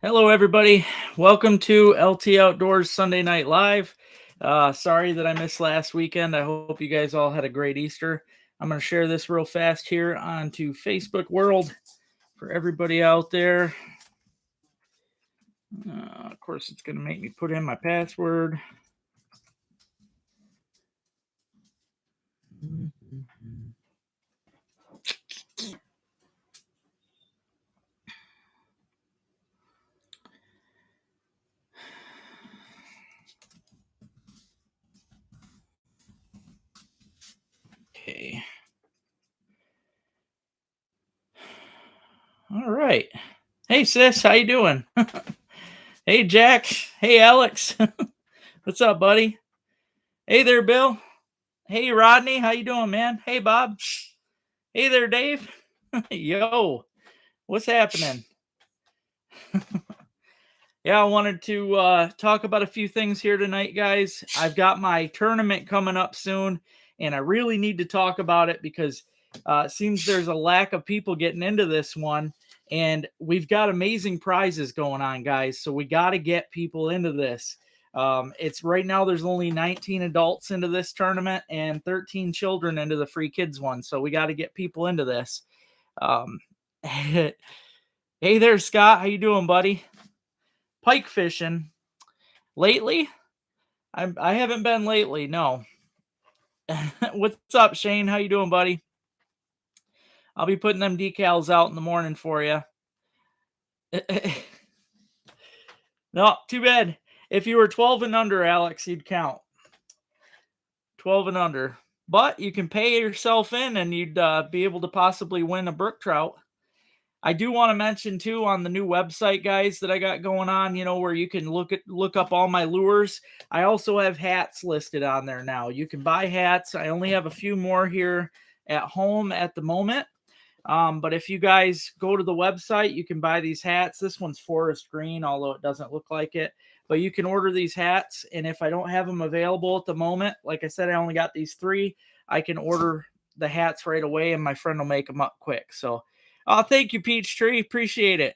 Hello, everybody. Welcome to LT Outdoors Sunday Night Live. Sorry that I missed last weekend. I hope you guys all had a great Easter. I'm going to share this real fast here onto Facebook World for everybody out there. Of course, it's going to make me put in my password. Okay. All right. Hey, sis, how you doing? Hey, Jack. Hey, Alex. What's up, buddy? Hey there, Bill. Hey, Rodney. How you doing, man? Hey, Bob. Hey there, Dave. Yo, what's happening? Yeah, I wanted to talk about a few things here tonight, guys. I've got my tournament coming up soon, and I really need to talk about it because it seems there's a lack of people getting into this one, and we've got amazing prizes going on, guys. So we got to get people into this. It's right now there's only 19 adults into this tournament and 13 children into the free kids one. So we got to get people into this. Um, hey there, Scott. How you doing, buddy? Pike fishing lately. I haven't been lately. No. What's up, Shane? How you doing, buddy? I'll be putting them decals out in the morning for you. No, too bad. If you were 12 and under, Alex, you'd count. 12 and under. But you can pay yourself in and you'd be able to possibly win a brook trout. I do want to mention too on the new website, guys, that I got going on, where you can look up all my lures. I also have hats listed on there now. You can buy hats. I only have a few more here at home at the moment. But if you guys go to the website, you can buy these hats. This one's forest green, although it doesn't look like it. But you can order these hats, and if I don't have them available at the moment, like I said, I only got these 3. I can order the hats right away, and my friend will make them up quick. So, thank you, Peachtree. Appreciate it.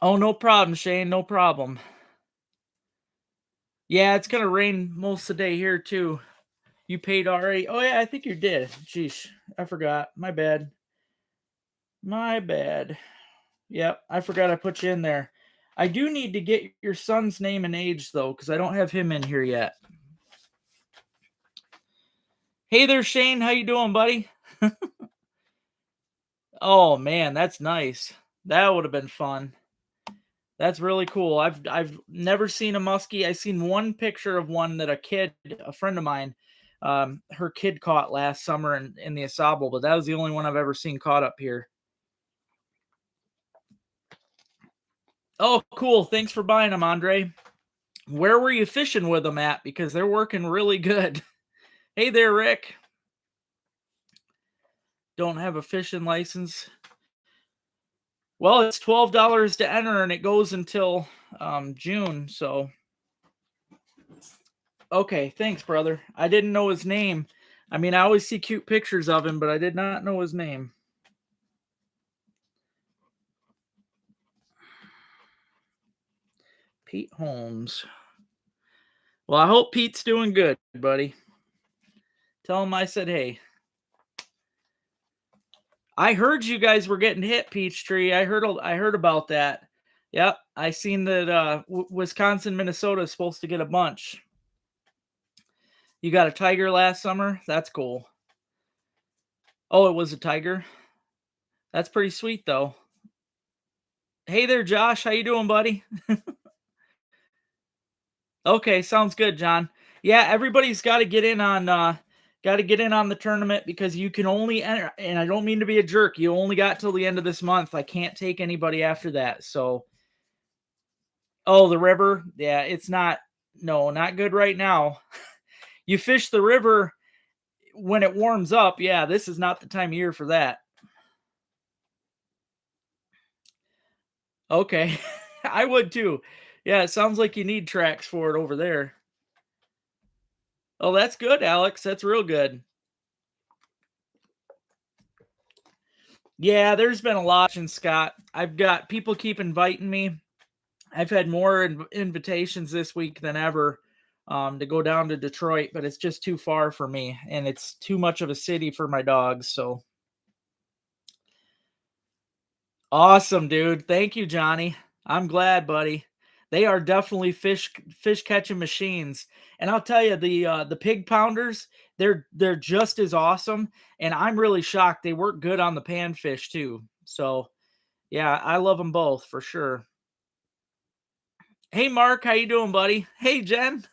Oh, no problem, Shane. No problem. Yeah, it's gonna rain most of the day here too. You paid already? Oh yeah, I think you did. Jeez, I forgot. My bad. My bad. Yep, I forgot I put you in there. I do need to get your son's name and age though, because I don't have him in here yet. Hey there, Shane. How you doing, buddy? Oh man, that's nice. That would have been fun. That's really cool. I've never seen a muskie. I seen one picture of one that a friend of mine, her kid caught last summer in the Asable, but that was the only one I've ever seen caught up here. Oh, cool. Thanks for buying them, Andre. Where were you fishing with them at? Because they're working really good. Hey there, Rick. Don't have a fishing license. Well, it's $12 to enter, and it goes until June. So, okay, thanks, brother. I didn't know his name. I mean, I always see cute pictures of him, but I did not know his name. Pete Holmes. Well, I hope Pete's doing good, buddy. Tell him I said hey. I heard you guys were getting hit, Peachtree. I heard about that. Yep, I seen that Wisconsin, Minnesota is supposed to get a bunch. You got a tiger last summer? That's cool. Oh, it was a tiger? That's pretty sweet though. Hey there, Josh. How you doing, buddy? Okay, sounds good, John. Yeah, everybody's got to get in on the tournament because you can only enter, and I don't mean to be a jerk. You only got till the end of this month. I can't take anybody after that. So, oh, the river. Yeah, it's not not good right now. You fish the river when it warms up. Yeah, this is not the time of year for that. Okay. I would too. Yeah, it sounds like you need tracks for it over there. Oh, that's good, Alex. That's real good. Yeah, there's been a lot, and Scott. I've got people keep inviting me. I've had more invitations this week than ever to go down to Detroit, but it's just too far for me, and it's too much of a city for my dogs. So awesome, dude! Thank you, Johnny. I'm glad, buddy. They are definitely fish catching machines, and I'll tell you the pig pounders. They're just as awesome, and I'm really shocked they work good on the panfish too. So yeah, I love them both for sure. Hey Mark, how you doing, buddy? Hey Jen.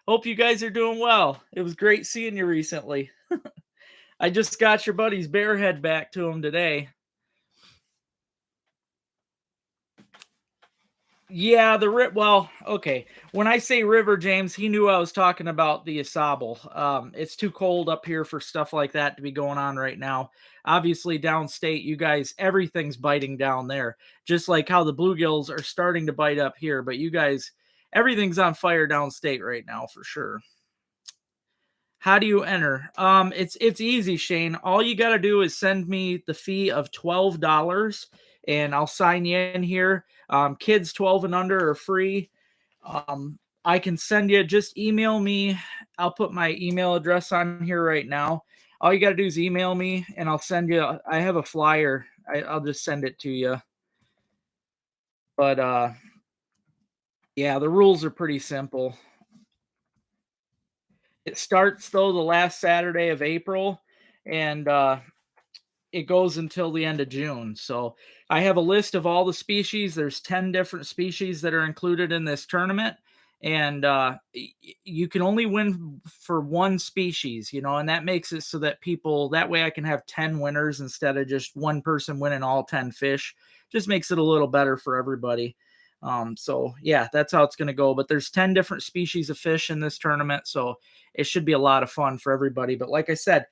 Hope you guys are doing well. It was great seeing you recently. I just got your buddy's bear head back to him today. Yeah, well, okay. When I say river, James, he knew I was talking about the Isabel. It's too cold up here for stuff like that to be going on right now. Obviously, downstate, you guys, everything's biting down there, just like how the bluegills are starting to bite up here. But you guys, everything's on fire downstate right now for sure. How do you enter? It's easy, Shane. All you got to do is send me the fee of $12, and I'll sign you in here. Kids 12 and under are free. I can send you. Just email me. I'll put my email address on here right now. All you got to do is email me, and I'll send you. I have a flyer. I'll just send it to you. But yeah, the rules are pretty simple. It starts though the last Saturday of April, and it goes until the end of June. So I have a list of all the species. There's 10 different species that are included in this tournament. And you can only win for one species, and that makes it so that that way I can have 10 winners instead of just one person winning all 10 fish. Just makes it a little better for everybody. So yeah, that's how it's going to go. But there's 10 different species of fish in this tournament. So it should be a lot of fun for everybody. But like I said,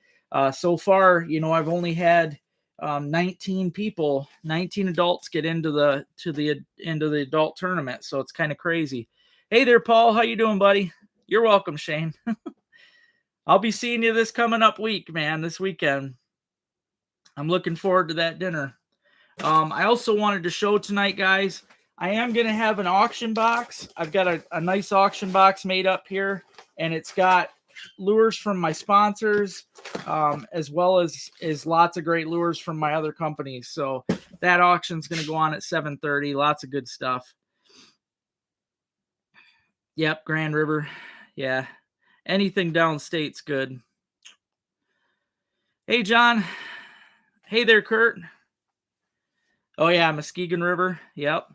so far, I've only had 19 people, 19 adults get into the adult tournament. So it's kind of crazy. Hey there, Paul. How you doing, buddy? You're welcome, Shane. I'll be seeing you this coming up week, man. This weekend. I'm looking forward to that dinner. I also wanted to show tonight, guys. I am going to have an auction box. I've got a nice auction box made up here, and it's got lures from my sponsors, as well as lots of great lures from my other companies. So that auction's going to go on at 7:30. Lots of good stuff. Yep, Grand River. Yeah, anything downstate's good. Hey, John. Hey there, Kurt. Oh yeah, Muskegon River. Yep.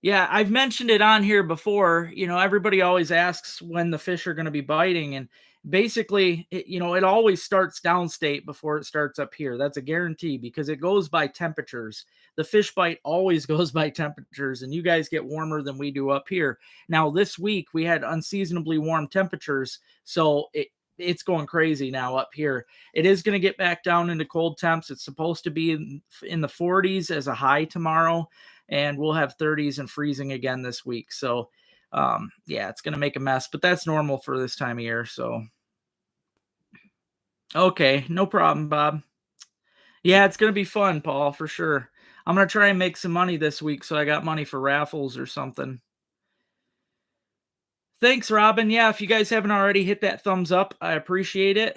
Yeah, I've mentioned it on here before. Everybody always asks when the fish are going to be biting. And basically, it always starts downstate before it starts up here. That's a guarantee because it goes by temperatures. The fish bite always goes by temperatures, and you guys get warmer than we do up here. Now, this week, we had unseasonably warm temperatures. So it's going crazy now up here. It is going to get back down into cold temps. It's supposed to be in the 40s as a high tomorrow, and we'll have 30s and freezing again this week. So, yeah, it's going to make a mess, but that's normal for this time of year. So, okay, no problem, Bob. Yeah, it's going to be fun, Paul, for sure. I'm going to try and make some money this week, so I got money for raffles or something. Thanks, Robin. Yeah, if you guys haven't already, hit that thumbs up. I appreciate it.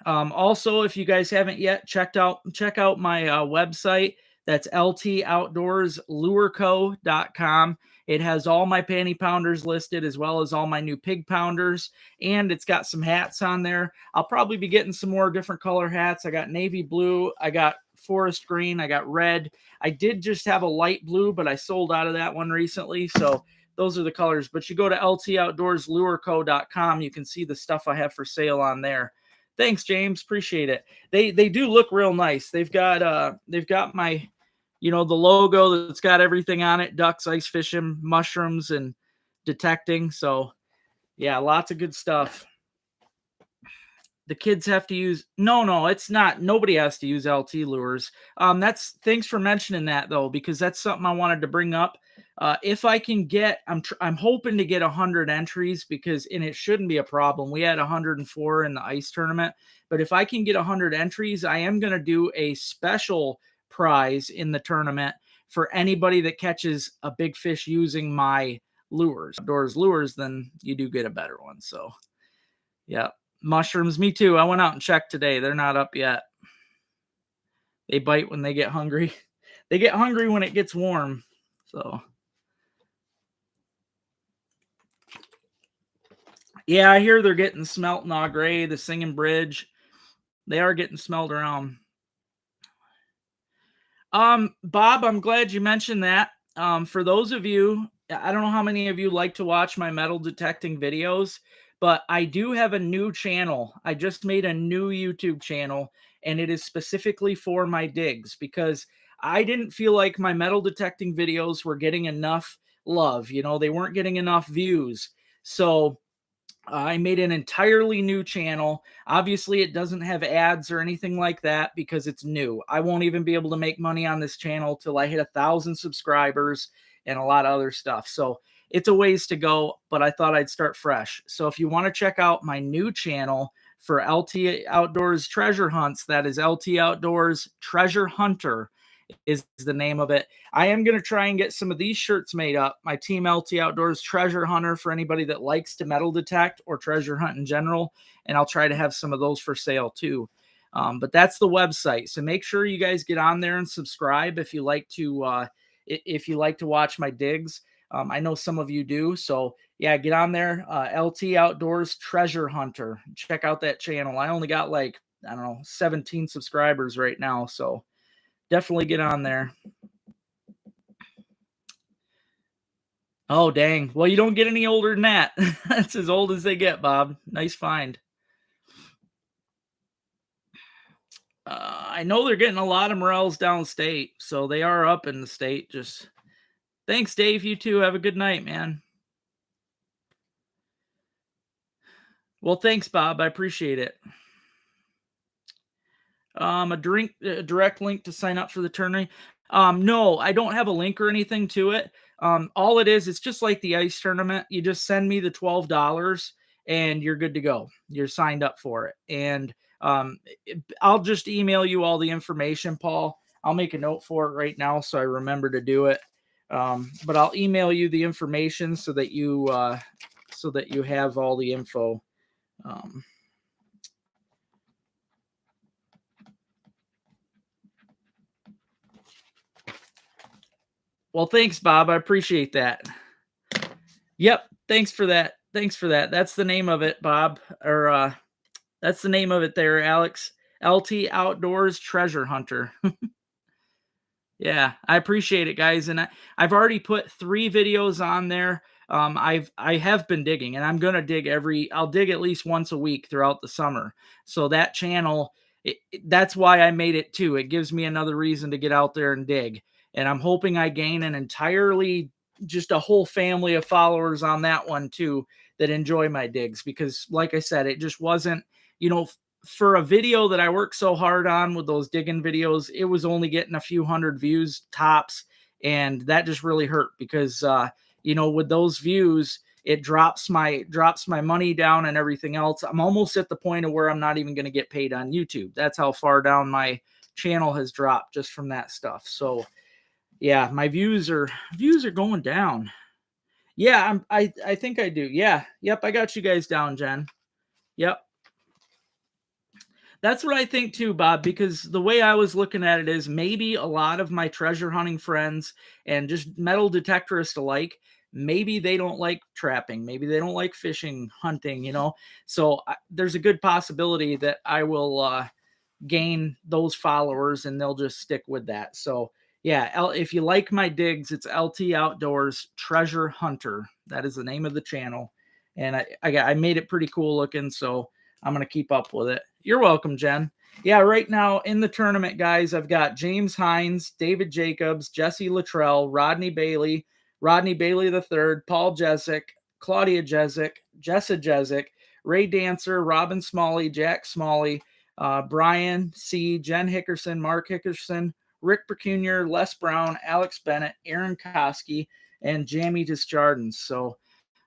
Also, if you guys haven't yet, check out my website. That's LToutdoorsLureCo.com. It has all my panty pounders listed, as well as all my new pig pounders, and it's got some hats on there. I'll probably be getting some more different color hats. I got navy blue, I got forest green, I got red. I did just have a light blue, but I sold out of that one recently, so those are the colors. But you go to LToutdoorsLureCo.com, you can see the stuff I have for sale on there. Thanks, James. Appreciate it. They do look real nice. They've got my, the logo that's got everything on it: ducks, ice fishing, mushrooms, and detecting. So yeah, lots of good stuff. the kids have to use. No, it's not. Nobody has to use LT lures. That's thanks for mentioning that though, because that's something I wanted to bring up. If I can get, I'm hoping to get 100 entries because, and it shouldn't be a problem. We had 104 in the ice tournament, but if I can get 100 entries, I am going to do a special prize in the tournament for anybody that catches a big fish using my outdoors lures. Then you do get a better one. So yeah. Mushrooms, me too. I went out and checked today. They're not up yet. They bite when they get hungry. They get hungry when it gets warm. So, yeah, I hear they're getting smelt in Au Gres, the Singing Bridge. They are getting smelled around. Bob, I'm glad you mentioned that. For those of you, I don't know how many of you like to watch my metal detecting videos, but I do have a new channel. I just made a new YouTube channel, and it is specifically for my digs because I didn't feel like my metal detecting videos were getting enough love. You know, they weren't getting enough views. So I made an entirely new channel. Obviously, it doesn't have ads or anything like that because it's new. I won't even be able to make money on this channel till I hit 1,000 subscribers and a lot of other stuff. So it's a ways to go, but I thought I'd start fresh. So if you want to check out my new channel for LT Outdoors Treasure Hunts, that is LT Outdoors Treasure Hunter is the name of it. I am going to try and get some of these shirts made up. My Team LT Outdoors Treasure Hunter for anybody that likes to metal detect or treasure hunt in general. And I'll try to have some of those for sale too. But that's the website. So make sure you guys get on there and subscribe if you like to watch my digs. I know some of you do. So yeah, get on there. LT Outdoors Treasure Hunter. Check out that channel. I only got like, I don't know, 17 subscribers right now. So definitely get on there. Oh, dang. Well, you don't get any older than that. That's as old as they get, Bob. Nice find. I know they're getting a lot of morels downstate, so they are up in the state. Just thanks, Dave. You too. Have a good night, man. Well, thanks, Bob. I appreciate it. A direct link to sign up for the tournament. No, I don't have a link or anything to it. All it is, it's just like the ice tournament. You just send me the $12 and you're good to go. You're signed up for it. And I'll just email you all the information, Paul. I'll make a note for it right now so I remember to do it. But I'll email you the information so that you have all the info. Well, thanks, Bob. I appreciate that. Yep. Thanks for that. That's the name of it, Bob. Or that's the name of it there, Alex. LT Outdoors Treasure Hunter. Yeah, I appreciate it, guys. And I've already put 3 videos on there. I have been digging, and I'm gonna dig I'll dig at least once a week throughout the summer. So that channel, that's why I made it too. It gives me another reason to get out there and dig. And I'm hoping I gain an entirely just a whole family of followers on that one too that enjoy my digs because, like I said, it just wasn't, you know, for a video that I worked so hard on with those digging videos, it was only getting a few hundred views tops. And that just really hurt because, with those views, it drops my money down and everything else. I'm almost at the point of where I'm not even going to get paid on YouTube. That's how far down my channel has dropped just from that stuff. So yeah, my views are going down. Yeah, I think I do. Yeah. Yep, I got you guys down, Jen. Yep. That's what I think too, Bob, because the way I was looking at it is maybe a lot of my treasure hunting friends and just metal detectorists alike, maybe they don't like trapping. Maybe they don't like fishing, hunting. So there's a good possibility that I will gain those followers and they'll just stick with that. So yeah, if you like my digs, it's LT Outdoors Treasure Hunter. That is the name of the channel. And I made it pretty cool looking, so I'm going to keep up with it. You're welcome, Jen. Yeah, right now in the tournament, guys, I've got James Hines, David Jacobs, Jesse Luttrell, Rodney Bailey III, Paul Jessic, Claudia Jessic, Jessa Jessic, Ray Dancer, Robin Smalley, Jack Smalley, Brian C, Jen Hickerson, Mark Hickerson, Rick Percunier, Les Brown, Alex Bennett, Aaron Koski, and Jamie Desjardins. So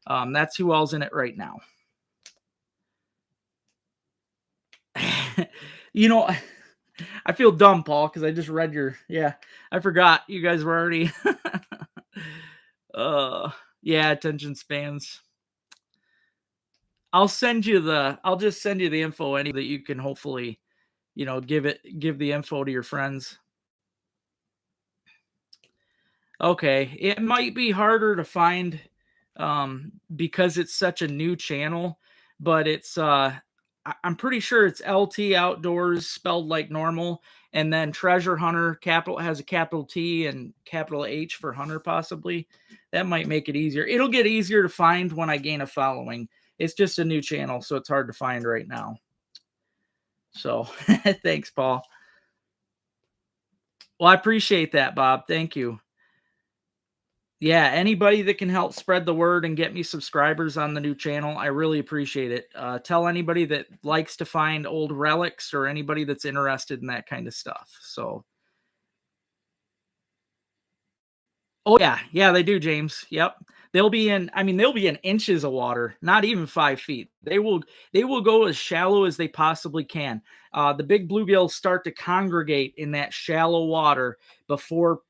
that's who all's in it right now. You know, I feel dumb, Paul, because I just read your, yeah, I forgot you guys were already, uh, yeah, attention spans. I'll just send you the info any that you can hopefully, give the info to your friends. Okay, it might be harder to find, because it's such a new channel, but I'm pretty sure it's LT Outdoors spelled like normal, and then Treasure Hunter capital has a capital T and capital H for Hunter possibly. That might make it easier. It'll get easier to find when I gain a following. It's just a new channel, so it's hard to find right now. So, thanks, Paul. Well, I appreciate that, Bob. Thank you. Yeah, anybody that can help spread the word and get me subscribers on the new channel, I really appreciate it. Tell anybody that likes to find old relics or anybody that's interested in that kind of stuff. So, oh yeah, yeah, they do, James. Yep. They'll be in inches of water, not even 5 feet. They will go as shallow as they possibly can. The big bluegills start to congregate in that shallow water before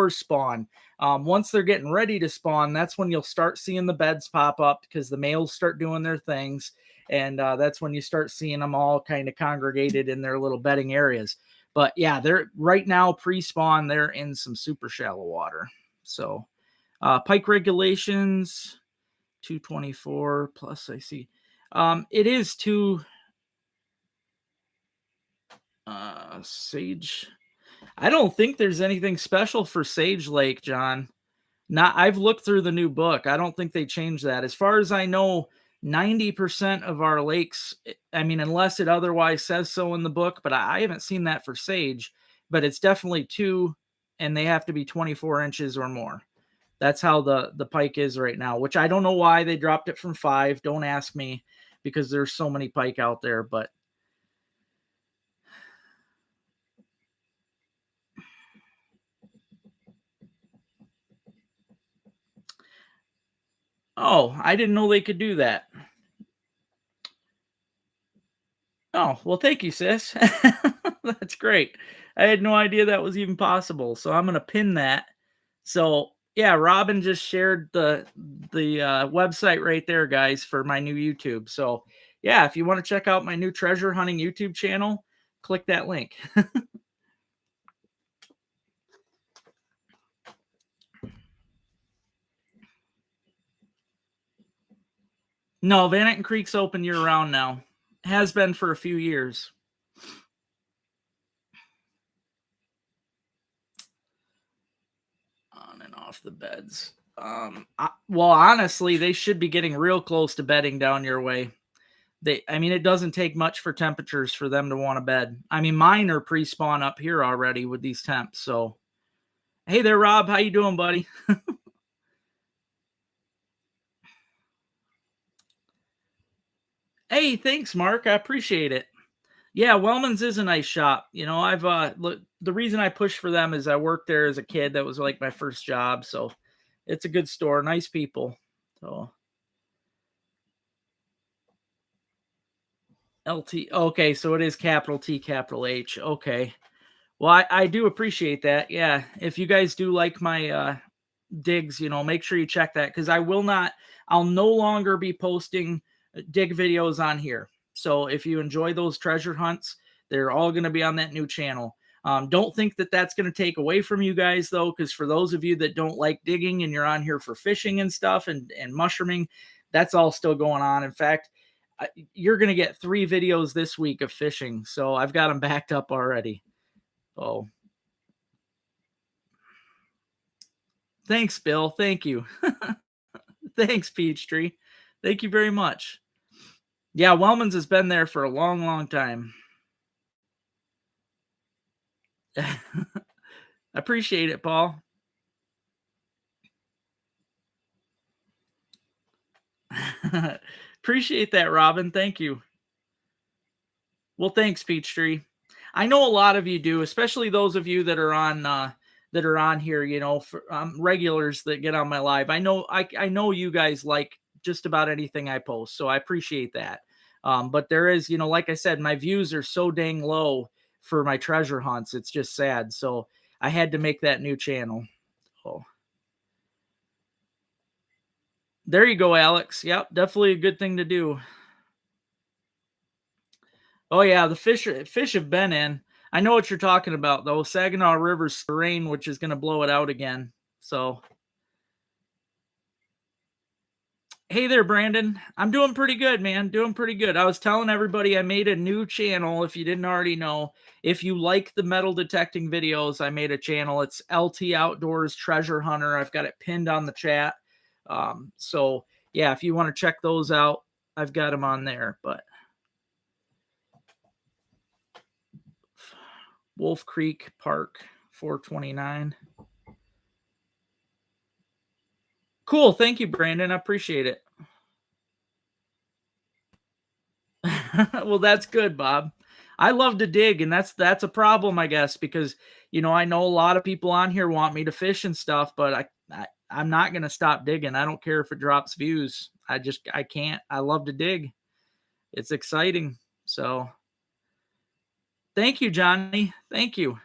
spawn. Once they're getting ready to spawn, that's when you'll start seeing the beds pop up because the males start doing their things, and that's when you start seeing them all kind of congregated in their little bedding areas. But yeah, they're right now pre-spawn. They're in some super shallow water. So, pike regulations 224 plus. I see. It is to Sage. I don't think there's anything special for Sage Lake, John. Not I've looked through the new book. I don't think they changed that. As far as I know, 90% of our lakes, I mean, unless it otherwise says so in the book, but I haven't seen that for Sage, but it's definitely 2, and they have to be 24 inches or more. That's how the pike is right now, which I don't know why they dropped it from 5. Don't ask me, because there's so many pike out there, but oh, I didn't know they could do that. Oh, well, thank you, sis. That's great. I had no idea that was even possible. So I'm gonna pin that. So yeah, Robin just shared the website right there, guys, for my new YouTube. So yeah, if you want to check out my new treasure hunting YouTube channel, click that link. No, Vanneton Creek's open year round now. Has been for a few years. On and off the beds. Well, honestly, they should be getting real close to bedding down your way. I mean, it doesn't take much for temperatures for them to want to bed. I mean, mine are pre-spawn up here already with these temps. So, hey there, Rob. How you doing, buddy? Hey, thanks, Mark. I appreciate it. Yeah, Wellman's is a nice shop. I've look, the reason I push for them is I worked there as a kid. That was like my first job, so it's a good store. Nice people. So LT. Okay, so it is capital T, capital H. Okay. Well, I do appreciate that. Yeah, if you guys do like my digs, make sure you check that, because I'll no longer be posting dig videos on here. So if you enjoy those treasure hunts, they're all going to be on that new channel. Don't think that that's going to take away from you guys, though, because for those of you that don't like digging and you're on here for fishing and stuff and mushrooming, that's all still going on. In fact, you're going to get 3 videos this week of fishing. So I've got them backed up already. Oh, thanks, Bill. Thank you. Thanks, Peachtree. Thank you very much. Yeah, Wellman's has been there for a long, long time. Appreciate it, Paul. Appreciate that, Robin. Thank you. Well, thanks, Peachtree. I know a lot of you do, especially those of you that are on here. You know, for, regulars that get on my live. I know you guys like just about anything I post, so I appreciate that. But there is, you know, like I said, my views are so dang low for my treasure hunts. It's just sad. So I had to make that new channel. Oh, there you go, Alex. Yep, definitely a good thing to do. Oh yeah, the fish have been in. I know what you're talking about though. Saginaw River's rain, which is going to blow it out again. So, hey there, Brandon. I'm doing pretty good, man. Doing pretty good. I was telling everybody I made a new channel. If you didn't already know, if you like the metal detecting videos, I made a channel. It's LT Outdoors Treasure Hunter. I've got it pinned on the chat. So yeah, if you want to check those out, I've got them on there. But Wolf Creek Park 429. Cool. Thank you, Brandon. I appreciate it. Well, that's good, Bob. I love to dig, and that's a problem, I guess, because you know I know a lot of people on here want me to fish and stuff, but I'm not gonna stop digging. I don't care if it drops views. I can't. I love to dig. It's exciting. So thank you, Johnny. Thank you.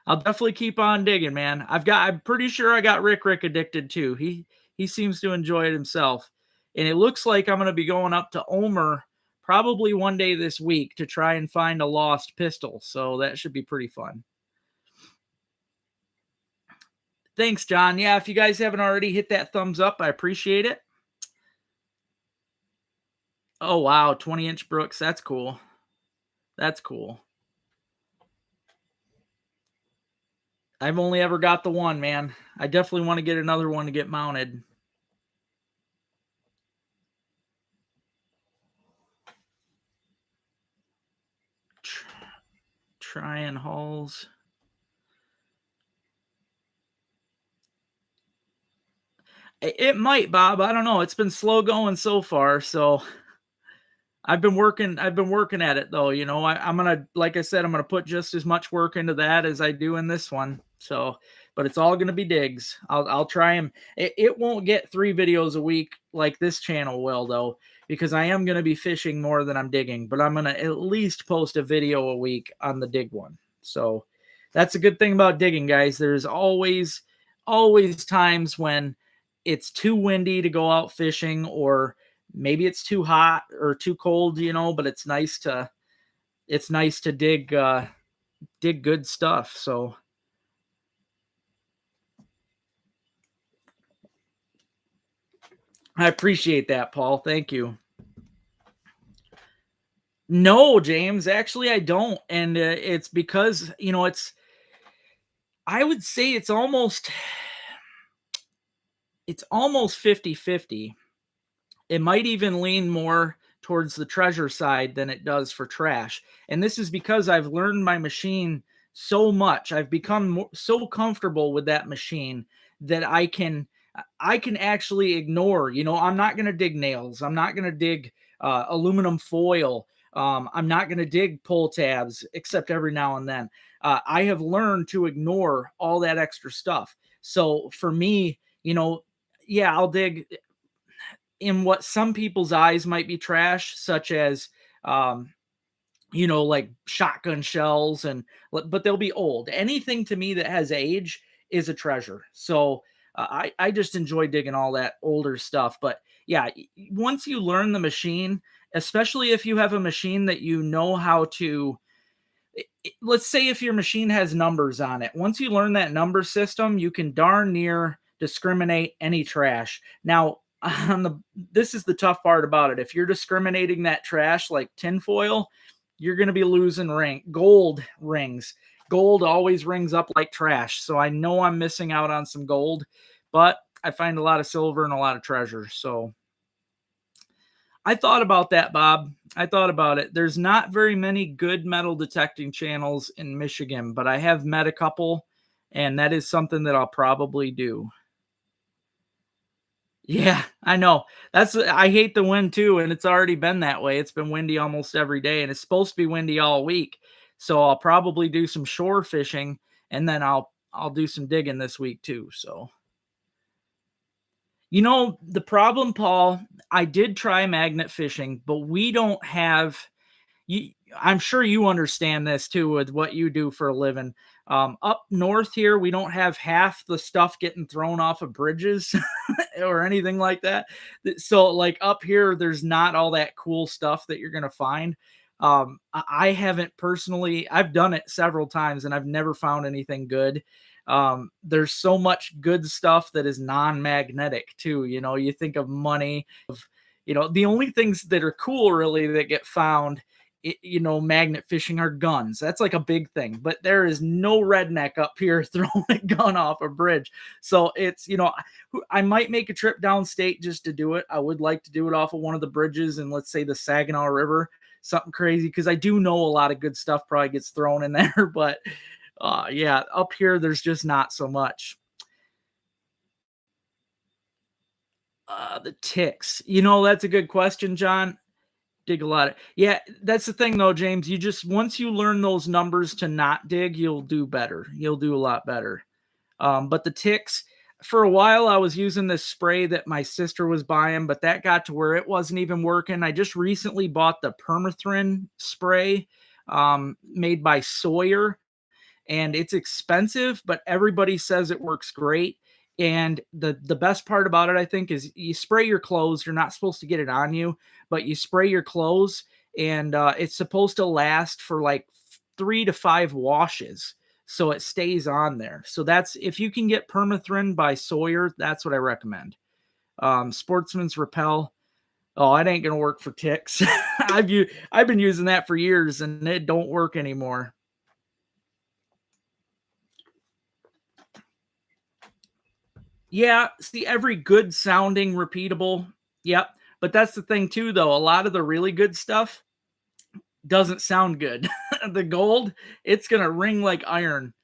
I'll definitely keep on digging, man. I'm pretty sure I got Rick addicted too. He seems to enjoy it himself. And it looks like I'm going to be going up to Omer probably one day this week to try and find a lost pistol. So that should be pretty fun. Thanks, John. Yeah, if you guys haven't already hit that thumbs up, I appreciate it. Oh, wow. 20-inch Brooks. That's cool. That's cool. I've only ever got the one, man. I definitely want to get another one to get mounted. Trying hauls. It might, Bob. I don't know. It's been slow going so far, so I've been working at it though. You know, I'm gonna, like I said, I'm gonna put just as much work into that as I do in this one. So, but it's all gonna be digs. I'll try and it won't get 3 videos a week like this channel will though, because I am gonna be fishing more than I'm digging. But I'm gonna at least post a video a week on the dig one. So that's a good thing about digging, guys. There's always times when it's too windy to go out fishing, or maybe it's too hot or too cold, you know, but it's nice to dig good stuff. So I appreciate that, Paul. Thank you. No, James, actually I don't. And it's because, you know, I would say it's almost 50-50. It might even lean more towards the treasure side than it does for trash. And this is because I've learned my machine so much. I've become so comfortable with that machine that I can actually ignore, you know, I'm not going to dig nails. I'm not going to dig aluminum foil. I'm not going to dig pull tabs except every now and then. I have learned to ignore all that extra stuff. So for me, you know, yeah, I'll dig in what some people's eyes might be trash, such as, you know, like shotgun shells, but they'll be old. Anything to me that has age is a treasure. So I just enjoy digging all that older stuff. But yeah, once you learn the machine, especially if you have a machine that you know how to, let's say if your machine has numbers on it, once you learn that number system, you can darn near discriminate any trash. Now, this is the tough part about it. If you're discriminating that trash like tinfoil, you're going to be losing gold rings. Gold always rings up like trash. So I know I'm missing out on some gold, but I find a lot of silver and a lot of treasure. So I thought about that, Bob. I thought about it. There's not very many good metal detecting channels in Michigan, but I have met a couple, and that is something that I'll probably do. Yeah, I know. I hate the wind too, and it's already been that way. It's been windy almost every day, and it's supposed to be windy all week. So I'll probably do some shore fishing, and then I'll do some digging this week too. So the problem, Paul, I did try magnet fishing, but we don't have you I'm sure you understand this too with what you do for a living. Up north here, we don't have half the stuff getting thrown off of bridges or anything like that. So, like up here, there's not all that cool stuff that you're gonna find. I haven't personally. I've done it several times, and I've never found anything good. There's so much good stuff that is non-magnetic too. You think of money. The only things that are cool really that get found magnet fishing are guns. That's like a big thing, but there is no redneck up here throwing a gun off a bridge. So I might make a trip downstate just to do it. I would like to do it off of one of the bridges and let's say the Saginaw River, something crazy, because I do know a lot of good stuff probably gets thrown in there. But yeah, up here there's just not so much. The ticks. That's a good question, John. Dig a lot. Yeah, that's the thing though, James. You just once you learn those numbers to not dig, you'll do better. You'll do a lot better. But the ticks, for a while, I was using this spray that my sister was buying, but that got to where it wasn't even working. I just recently bought the permethrin spray made by Sawyer, and it's expensive, but everybody says it works great. And the best part about it, I think, is you spray your clothes. You're not supposed to get it on you, but you spray your clothes, and it's supposed to last for like 3 to 5 washes, so it stays on there. So that's if you can get permethrin by Sawyer, that's what I recommend. Sportsman's Repel. Oh, it ain't gonna work for ticks. I've been using that for years, and it don't work anymore. Yeah, see, every good sounding repeatable. Yep. But that's the thing too, though. A lot of the really good stuff doesn't sound good. The gold, it's gonna ring like iron.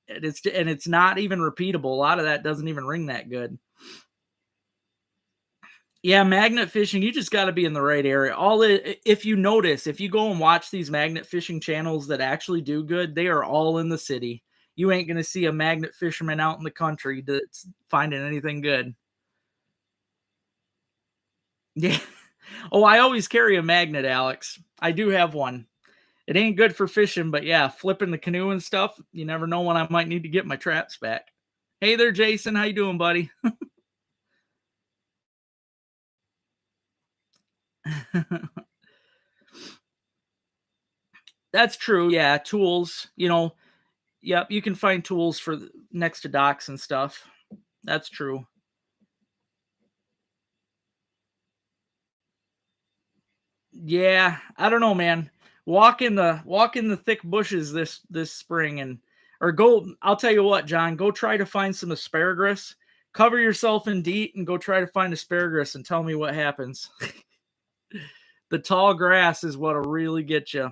And it's not even repeatable. A lot of that doesn't even ring that good. Yeah, magnet fishing, you just got to be in the right area. If you notice, if you go and watch these magnet fishing channels that actually do good, they are all in the city. You ain't gonna see a magnet fisherman out in the country that's finding anything good. Yeah. Oh, I always carry a magnet, Alex. I do have one. It ain't good for fishing, but yeah, flipping the canoe and stuff, you never know when I might need to get my traps back. Hey there, Jason. How you doing, buddy? That's true. Yeah, tools, yep, you can find tools for next to docks and stuff. That's true. Yeah, I don't know, man. Walk in the thick bushes this spring and or go. I'll tell you what, John. Go try to find some asparagus. Cover yourself in DEET and go try to find asparagus and tell me what happens. The tall grass is what'll really get you.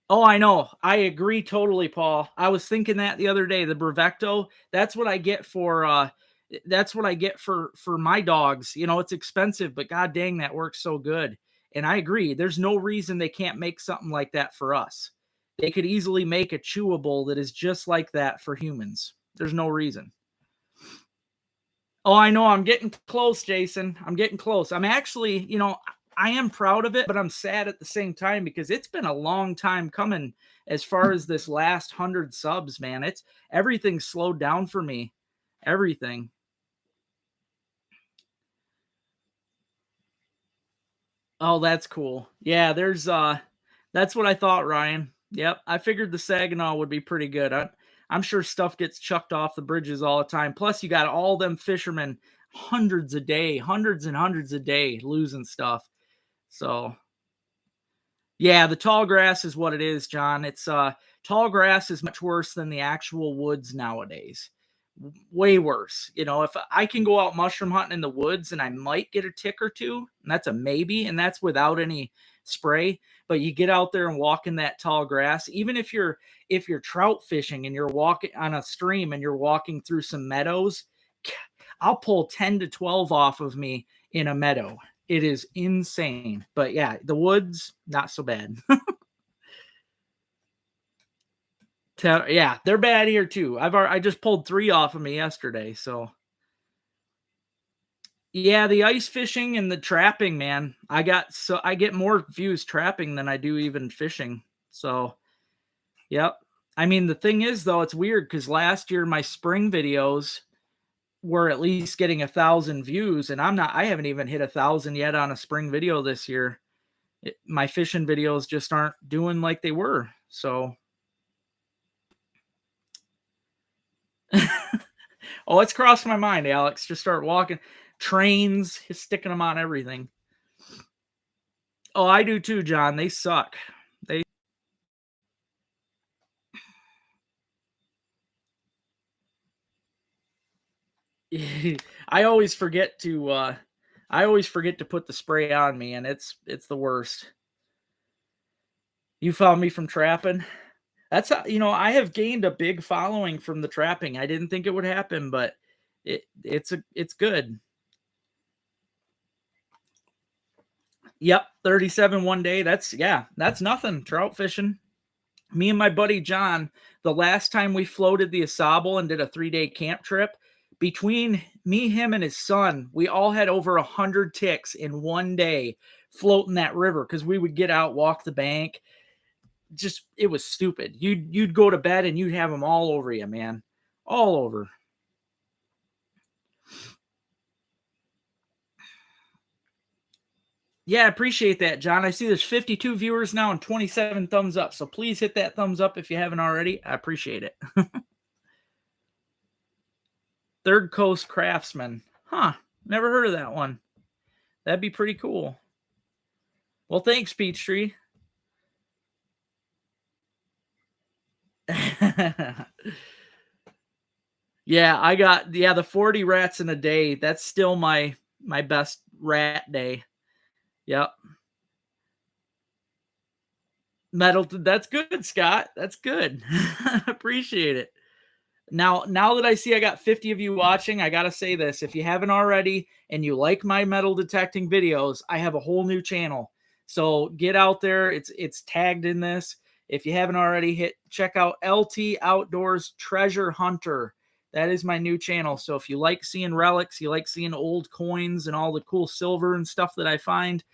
Oh, I know. I agree totally, Paul. I was thinking that the other day. The Brevecto, that's what I get for my dogs. It's expensive, but god dang that works so good. And I agree. There's no reason they can't make something like that for us. They could easily make a chewable that is just like that for humans. There's no reason. Oh, I know. I'm getting close, Jason. I'm getting close. I'm actually, I am proud of it, but I'm sad at the same time because it's been a long time coming as far as this last 100 subs, man. It's everything slowed down for me. Everything. Oh, that's cool. Yeah, that's what I thought, Ryan. Yep, I figured the Saginaw would be pretty good. I'm sure stuff gets chucked off the bridges all the time. Plus, you got all them fishermen, hundreds a day, hundreds and hundreds a day, losing stuff. So, yeah, the tall grass is what it is, John. It's tall grass is much worse than the actual woods nowadays. Way worse. If I can go out mushroom hunting in the woods and I might get a tick or two, and that's a maybe, and that's without any spray. But you get out there and walk in that tall grass, even if you're trout fishing and you're walking on a stream and you're walking through some meadows, I'll pull 10 to 12 off of me in a meadow. It is insane. But yeah, the woods, not so bad. Yeah, they're bad here too. I just pulled 3 off of me yesterday, so yeah, the ice fishing and the trapping, man. I get more views trapping than I do even fishing. So, yep. I mean, the thing is though, it's weird because last year my spring videos were at least getting 1,000 views, and I haven't even hit 1,000 yet on a spring video this year. My fishing videos just aren't doing like they were. So, oh, it's crossed my mind, Alex. Just start walking trains, sticking them on everything. Oh, I do too, John. They suck. They I always forget to put the spray on me, and it's the worst. You found me from trapping. That's how, I have gained a big following from the trapping. I didn't think it would happen, but it's good. Yep, 37 one day. That's nothing. Trout fishing. Me and my buddy John, the last time we floated the Asable and did a 3-day camp trip, between me, him, and his son, we all had over 100 ticks in one day floating that river because we would get out, walk the bank. Just it was stupid. You'd go to bed and you'd have them all over you, man, all over. Yeah, I appreciate that, John. I see there's 52 viewers now and 27 thumbs up. So please hit that thumbs up if you haven't already. I appreciate it. Third Coast Craftsman. Huh. Never heard of that one. That'd be pretty cool. Well, thanks, Peachtree. Yeah, the 40 rats in a day. That's still my best rat day. Yep. Metal. That's good, Scott. That's good. Appreciate it. Now that I see I got 50 of you watching, I gotta say this. If you haven't already and you like my metal detecting videos, I have a whole new channel. So get out there. It's tagged in this. If you haven't already, check out LT Outdoors Treasure Hunter. That is my new channel. So if you like seeing relics, you like seeing old coins and all the cool silver and stuff that I find,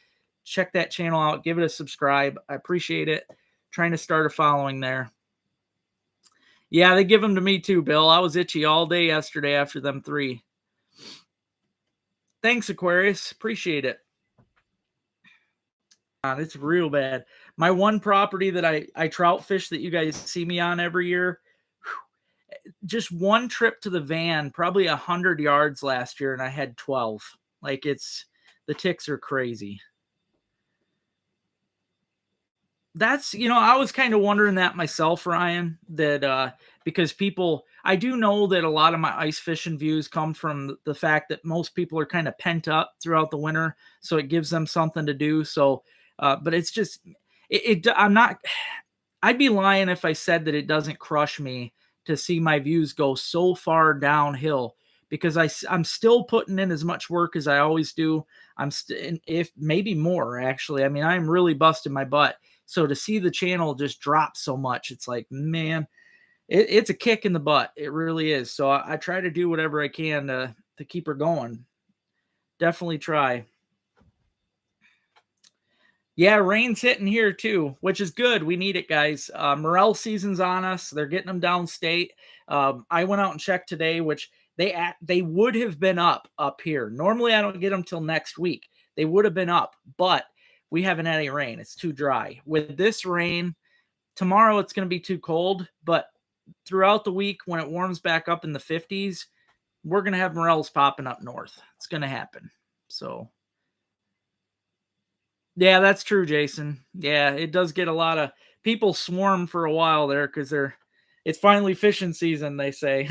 check that channel out. Give it a subscribe. I appreciate it. Trying to start a following there. Yeah, they give them to me too, Bill. I was itchy all day yesterday after them 3. Thanks, Aquarius. Appreciate it. It's real bad. My one property that I trout fish that you guys see me on every year, just one trip to the van, probably 100 yards last year, and I had 12. Like the ticks are crazy. That's, I was kind of wondering that myself, Ryan, that because I do know that a lot of my ice fishing views come from the fact that most people are kind of pent up throughout the winter, so it gives them something to do. So, but it's just, I'm not, I'd be lying if I said that it doesn't crush me to see my views go so far downhill because I'm still putting in as much work as I always do. If maybe more, actually. I mean, I'm really busting my butt. So to see the channel just drop so much, it's like, man, it's a kick in the butt. It really is. So I try to do whatever I can to keep her going. Definitely try. Yeah, rain's hitting here too, which is good. We need it, guys. Morel season's on us. They're getting them downstate. I went out and checked today, which they would have been up here. Normally, I don't get them till next week. They would have been up, but we haven't had any rain. It's too dry. With this rain, tomorrow it's going to be too cold, but throughout the week, when it warms back up in the 50s, we're going to have morels popping up north. It's going to happen. So, yeah, that's true, Jason. Yeah, it does get a lot of people swarm for a while there because it's finally fishing season, they say.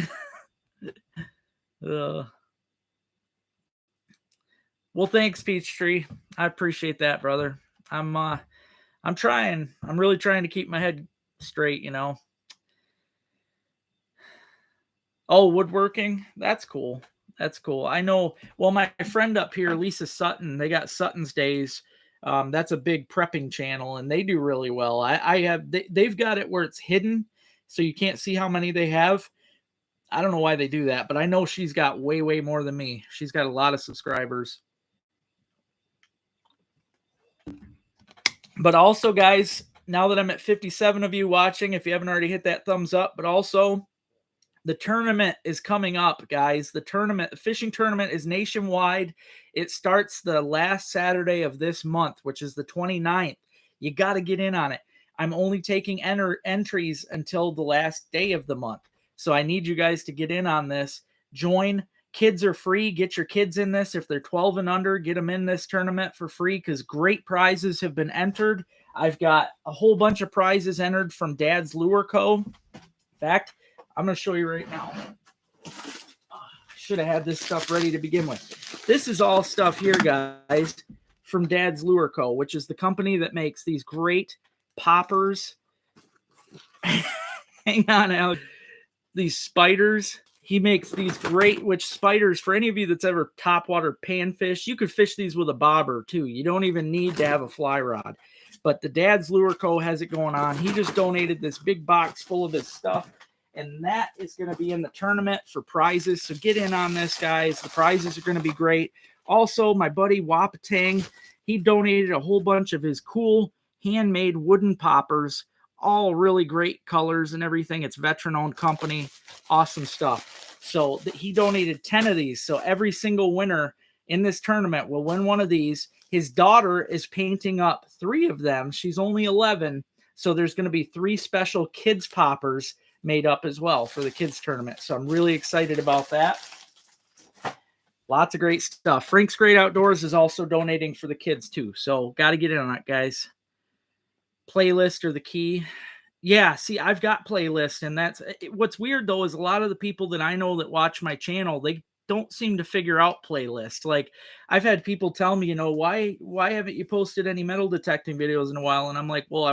Well, thanks, Peachtree. I appreciate that, brother. I'm trying. I'm really trying to keep my head straight, Oh, woodworking? That's cool. That's cool. I know. Well, my friend up here, Lisa Sutton, they got Sutton's Days. That's a big prepping channel, and they do really well. I have they've got it where it's hidden, so you can't see how many they have. I don't know why they do that, but I know she's got way more than me. She's got a lot of subscribers. But also, guys, now that I'm at 57 of you watching, if you haven't already hit that thumbs up, but also the tournament is coming up, guys. The fishing tournament is nationwide. It starts the last Saturday of this month, which is the 29th. You got to get in on it. I'm only taking entries until the last day of the month. So I need you guys to get in on this. Join. Kids are free. Get your kids in this. If they're 12 and under, get them in this tournament for free because great prizes have been entered. I've got a whole bunch of prizes entered from Dad's Lure Co. In fact, I'm going to show you right now. I should have had this stuff ready to begin with. This is all stuff here, guys, from Dad's Lure Co., which is the company that makes these great poppers. Hang on, Alex. These spiders. He makes these great, which spiders, for any of you that's ever topwater panfish, you could fish these with a bobber too. You don't even need to have a fly rod. But the Dad's Lure Co. has it going on. He just donated this big box full of his stuff. And that is going to be in the tournament for prizes. So get in on this, guys. The prizes are going to be great. Also, my buddy Wapatang, he donated a whole bunch of his cool handmade wooden poppers, all really great colors and everything. It's veteran-owned company. Awesome stuff. So he donated 10 of these. So every single winner in this tournament will win one of these. His daughter is painting up 3 of them. She's only 11. So there's going to be 3 special kids poppers made up as well for the kids tournament. So I'm really excited about that. Lots of great stuff. Frank's Great Outdoors is also donating for the kids too. So got to get in on it, guys. Playlist are the key. Yeah, see, I've got playlist, and that's what's weird though is a lot of the people that I know that watch my channel, they don't seem to figure out playlist. Like I've had people tell me, why haven't you posted any metal detecting videos in a while? And I'm like, well,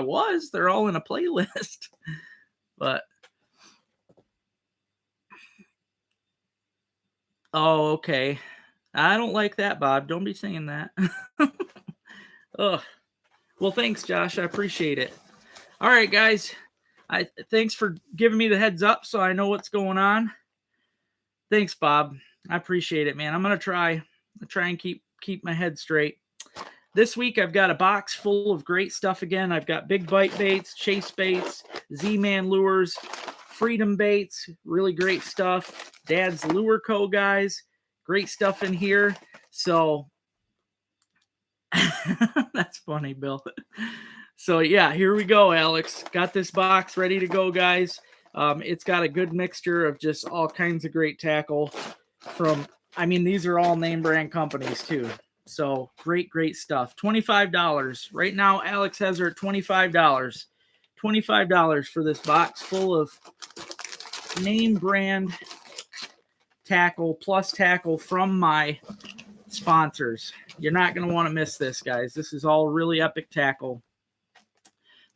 they're all in a playlist. But oh, okay. I don't like that, Bob. Don't be saying that. Ugh. Well, thanks, Josh. I appreciate it. All right, guys. Thanks for giving me the heads up so I know what's going on. Thanks, Bob. I appreciate it, man. I'm gonna try and keep my head straight. This week I've got a box full of great stuff again. I've got big bite baits, chase baits, Z-Man lures, Freedom baits, really great stuff. Dad's Lure Co. guys, great stuff in here. So that's funny, Bill. So yeah, here we go, Alex. Got this box ready to go, guys. It's got a good mixture of just all kinds of great tackle from, these are all name brand companies too. So great stuff. $25. Right now, Alex has her at $25. $25 for this box full of name brand tackle plus tackle from my sponsors. You're not going to want to miss this, guys. This is all really epic tackle.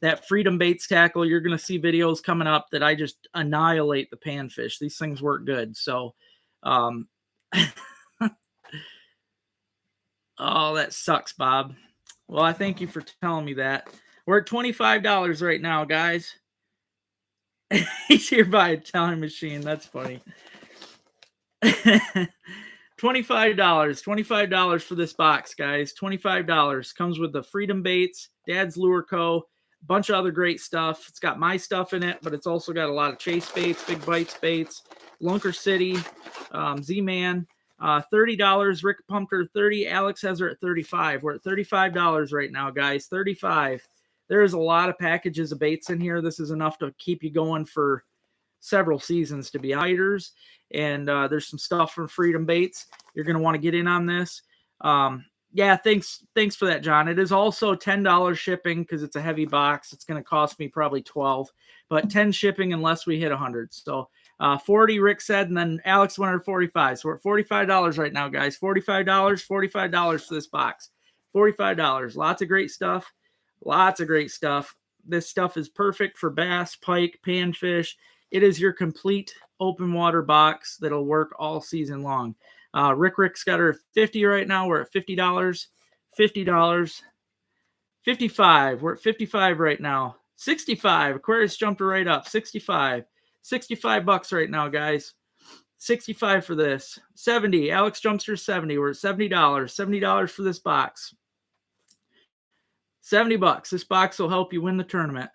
That Freedom Baits tackle, you're going to see videos coming up that I just annihilate the panfish. These things work good. So, oh, that sucks, Bob. Well, I thank you for telling me that. We're at $25 right now, guys. He's here by a time machine. That's funny. $25. $25 for this box, guys. $25. Comes with the Freedom Baits, Dad's Lure Co., bunch of other great stuff. It's got my stuff in it, but it's also got a lot of chase baits, big bites baits, Lunker City, Z-Man. $30. Rick pumped her 30. Alex has her at 35. We're at $35 right now, guys. 35. There's a lot of packages of baits in here. This is enough to keep you going for several seasons, to be hiders. And there's some stuff from Freedom Baits. You're going to want to get in on this. Yeah, thanks for that, John. It is also $10 shipping because it's a heavy box. It's going to cost me probably $12, but 10 shipping unless we hit 100. So 40, Rick said, and then Alex wanted 45. So we're at $45 right now, guys. $45 for this box. $45. Lots of great stuff. This stuff is perfect for bass, pike, panfish. it is your complete open water box that'll work all season long. Rick's got her at 50 right now. We're at $50, $50, 55. We're at 55 right now. 65. Aquarius jumped right up. 65. $65 right now, guys. 65 for this. 70. Alex jumps her 70. We're at $70. $70 for this box. $70. This box will help you win the tournament.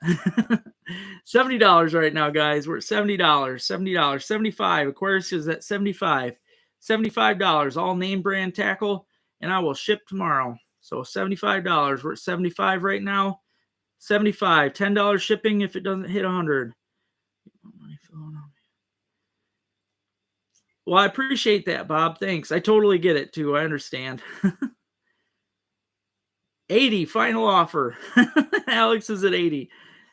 $70 right now, guys. We're at $70. $70. 75. Aquarius is at 75. $75. All name brand tackle, and I will ship tomorrow. So $75. We're at 75 right now. 75. $10 shipping if it doesn't hit 100. Well, I appreciate that, Bob. Thanks. I totally get it too. I understand. 80 final offer. Alex is at 80.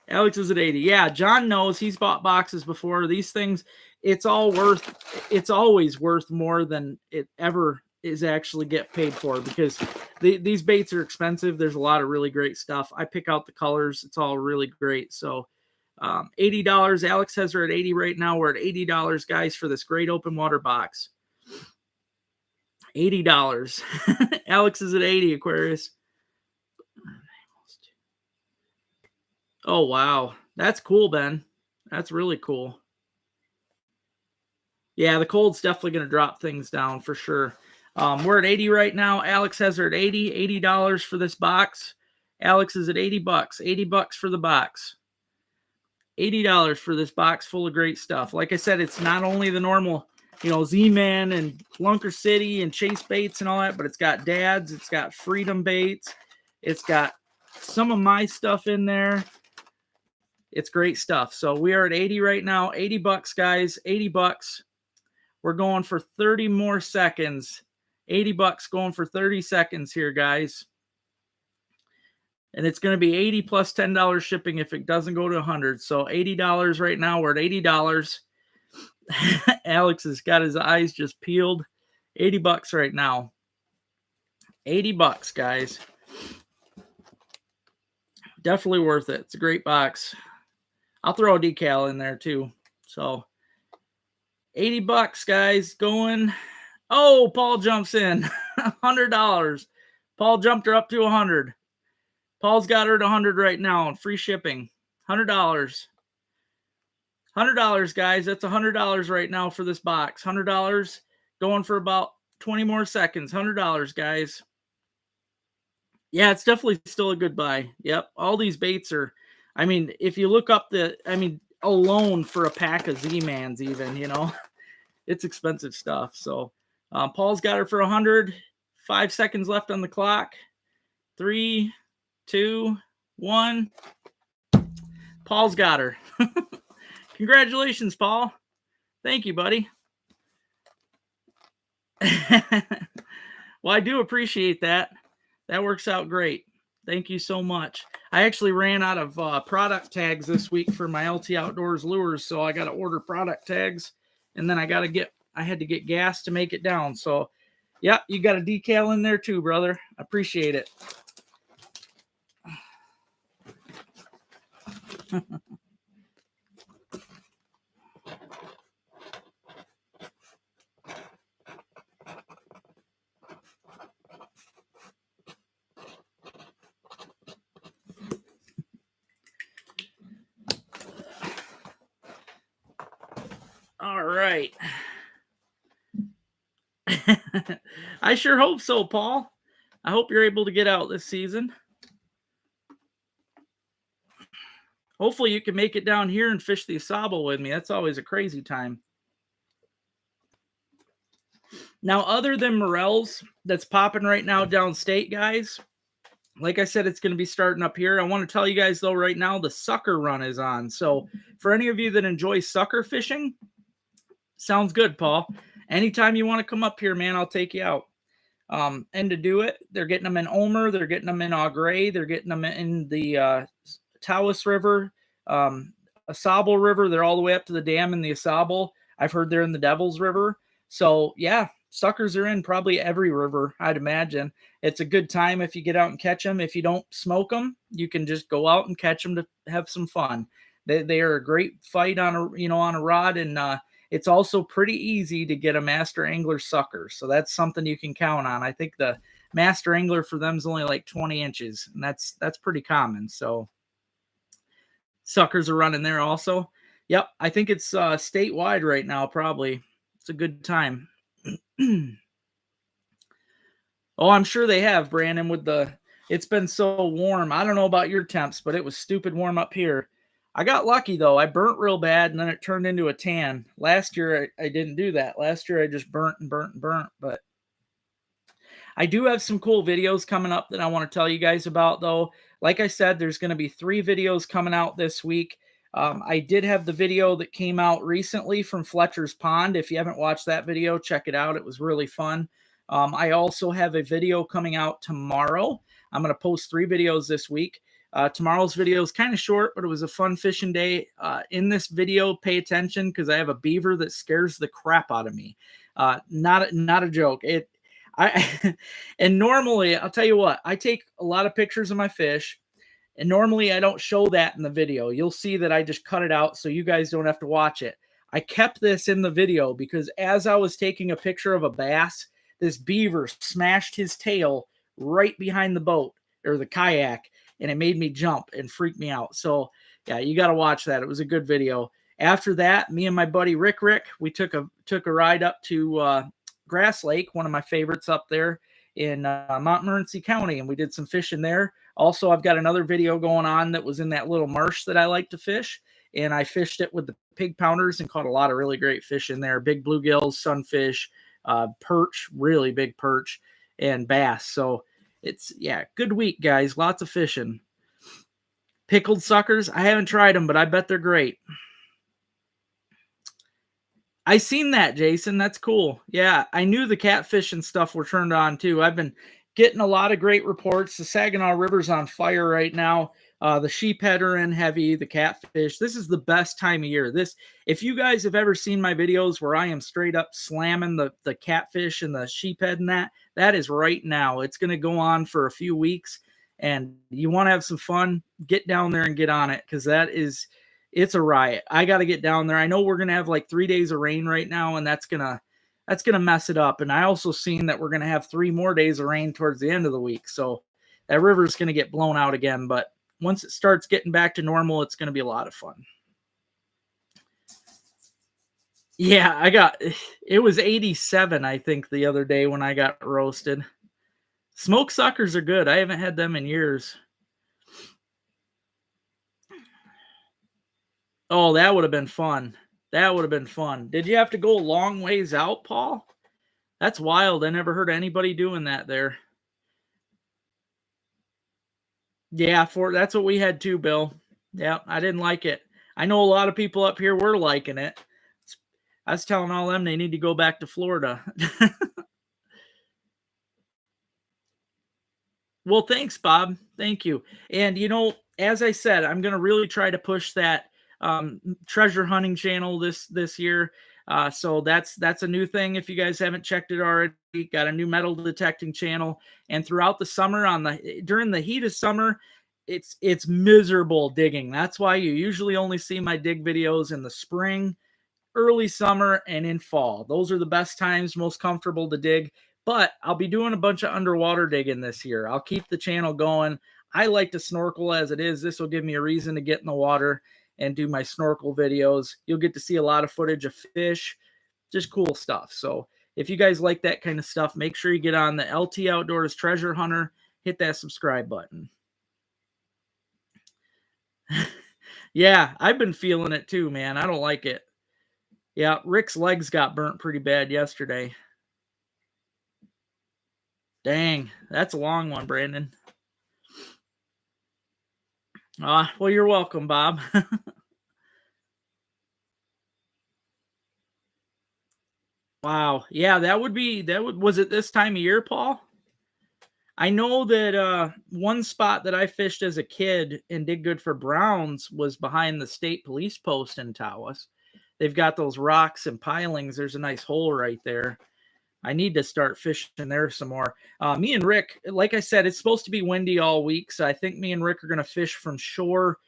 Alex is at 80. Yeah, John knows. He's bought boxes before. These things, it's always worth more than it ever is actually get paid for, because these baits are expensive. There's a lot of really great stuff. I pick out the colors. It's all really great. So $80. Alex has her at 80 right now. We're at $80, guys, for this great open water box. $80. Alex is at 80, Aquarius. Oh, wow. That's cool, Ben. That's really cool. Yeah, the cold's definitely going to drop things down for sure. We're at 80 right now. Alex has her at 80. $80 for this box. Alex is at $80. $80 for the box. $80 for this box full of great stuff. Like I said, it's not only the normal, Z-Man and Lunker City and Chase baits and all that, but it's got dads. It's got Freedom baits. It's got some of my stuff in there. It's great stuff. So we are at 80 right now. $80, guys. $80. We're going for 30 more seconds. $80 going for 30 seconds here, guys. And it's going to be 80 plus $10 shipping if it doesn't go to 100. So $80 right now. We're at $80. Alex has got his eyes just peeled. $80 right now. $80, guys. Definitely worth it. It's a great box. I'll throw a decal in there too. So $80, guys, going. Oh, Paul jumps in. $100. Paul jumped her up to 100. Paul's got her at 100 right now and free shipping. $100. $100, guys. That's $100 right now for this box. $100 going for about 20 more seconds. $100, guys. Yeah, it's definitely still a good buy. Yep. All these baits are, if you look up alone for a pack of Z-Mans even, it's expensive stuff. So Paul's got her for 100. 5 seconds left on the clock. 3, 2, 1. Paul's got her. Congratulations, Paul. Thank you, buddy. Well, I do appreciate that. That works out great. Thank you so much. I actually ran out of product tags this week for my LT Outdoors lures, so I got to order product tags, and then I had to get gas to make it down. So, yeah, you got a decal in there too, brother. I appreciate it. All right. I sure hope so, Paul. I hope you're able to get out this season. Hopefully you can make it down here and fish the Asable with me. That's always a crazy time. Now, other than Morels that's popping right now downstate, guys, like I said, it's going to be starting up here. I want to tell you guys, though, right now, the sucker run is on. So for any of you that enjoy sucker fishing, sounds good, Paul. Anytime you want to come up here, man, I'll take you out. And to do it, they're getting them in Omer. They're getting them in Au Gres. They're getting them in the Tawas River, Asable River. They're all the way up to the dam in the Asable. I've heard they're in the Devil's River. So, yeah, suckers are in probably every river, I'd imagine. It's a good time if you get out and catch them. If you don't smoke them, you can just go out and catch them to have some fun. They are a great fight on a rod, and it's also pretty easy to get a master angler sucker. So that's something you can count on. I think the master angler for them is only like 20 inches, and that's pretty common. So suckers are running there also. Yep, I think it's statewide right now. Probably it's a good time. Oh, I'm sure they have, Brandon, with it's been so warm. I don't know about your temps, but it was stupid warm up here. I got lucky though. I burnt real bad and then it turned into a tan. Last year I didn't do that. Last year I just burnt and burnt and burnt. But I do have some cool videos coming up that I want to tell you guys about though. Like I said, there's going to be 3 videos coming out this week. I did have the video that came out recently from Fletcher's Pond. If you haven't watched that video, check it out. It was really fun. I also have a video coming out tomorrow. I'm going to post 3 videos this week. Tomorrow's video is kind of short, but it was a fun fishing day. In this video, pay attention because I have a beaver that scares the crap out of me. Not a joke. And normally, I'll tell you what, I take a lot of pictures of my fish. And normally I don't show that in the video. You'll see that I just cut it out so you guys don't have to watch it. I kept this in the video because as I was taking a picture of a bass, this beaver smashed his tail right behind the boat or the kayak, and it made me jump and freak me out. So yeah, you got to watch that. It was a good video. After that, me and my buddy Rick, we took a ride up to Grass Lake, one of my favorites up there in Montmorency County, and we did some fishing there. Also, I've got another video going on that was in that little marsh that I like to fish, and I fished it with the pig pounders and caught a lot of really great fish in there. Big bluegills, sunfish, perch, really big perch, and bass. So it's, yeah, good week, guys. Lots of fishing. Pickled suckers, I haven't tried them, but I bet they're great. I seen that, Jason. That's cool. Yeah, I knew the catfish and stuff were turned on too. I've been getting a lot of great reports. The Saginaw River's on fire right now. The sheephead are in heavy, the catfish. This is the best time of year. If you guys have ever seen my videos where I am straight up slamming the catfish and the sheephead and that is right now. It's going to go on for a few weeks, and you want to have some fun, get down there and get on it because it's a riot. I got to get down there. I know we're going to have like 3 days of rain right now, and that's going to mess it up. And I also seen that we're going to have 3 more days of rain towards the end of the week. So that river's going to get blown out again. But once it starts getting back to normal, it's going to be a lot of fun. Yeah, it was 87, I think, the other day when I got roasted. Smoked suckers are good. I haven't had them in years. Oh, that would have been fun. That would have been fun. Did you have to go a long ways out, Paul? That's wild. I never heard anybody doing that there. Yeah, that's what we had too, Bill. Yeah, I didn't like it. I know a lot of people up here were liking it. I was telling all them they need to go back to Florida. Well, thanks, Bob. Thank you. And, as I said, I'm going to really try to push that treasure hunting channel this year. So that's a new thing. If you guys haven't checked it already, got a new metal detecting channel. And throughout the summer, during the heat of summer, it's miserable digging. That's why you usually only see my dig videos in the spring, early summer, and in fall. Those are the best times, most comfortable to dig. But I'll be doing a bunch of underwater digging this year. I'll keep the channel going. I like to snorkel as it is. This will give me a reason to get in the water and do my snorkel videos. You'll get to see a lot of footage of fish, just cool stuff. So if you guys like that kind of stuff, make sure you get on the LT Outdoors Treasure Hunter, hit that subscribe button. Yeah, I've been feeling it too, man. I don't like it. Yeah, Rick's legs got burnt pretty bad yesterday. Dang, that's a long one, Brandon. Well, you're welcome, Bob. Wow. Yeah, was it this time of year, Paul? I know that one spot that I fished as a kid and did good for browns was behind the state police post in Tawas. They've got those rocks and pilings. There's a nice hole right there. I need to start fishing there some more. Me and Rick, like I said, it's supposed to be windy all week, so I think me and Rick are going to fish from shore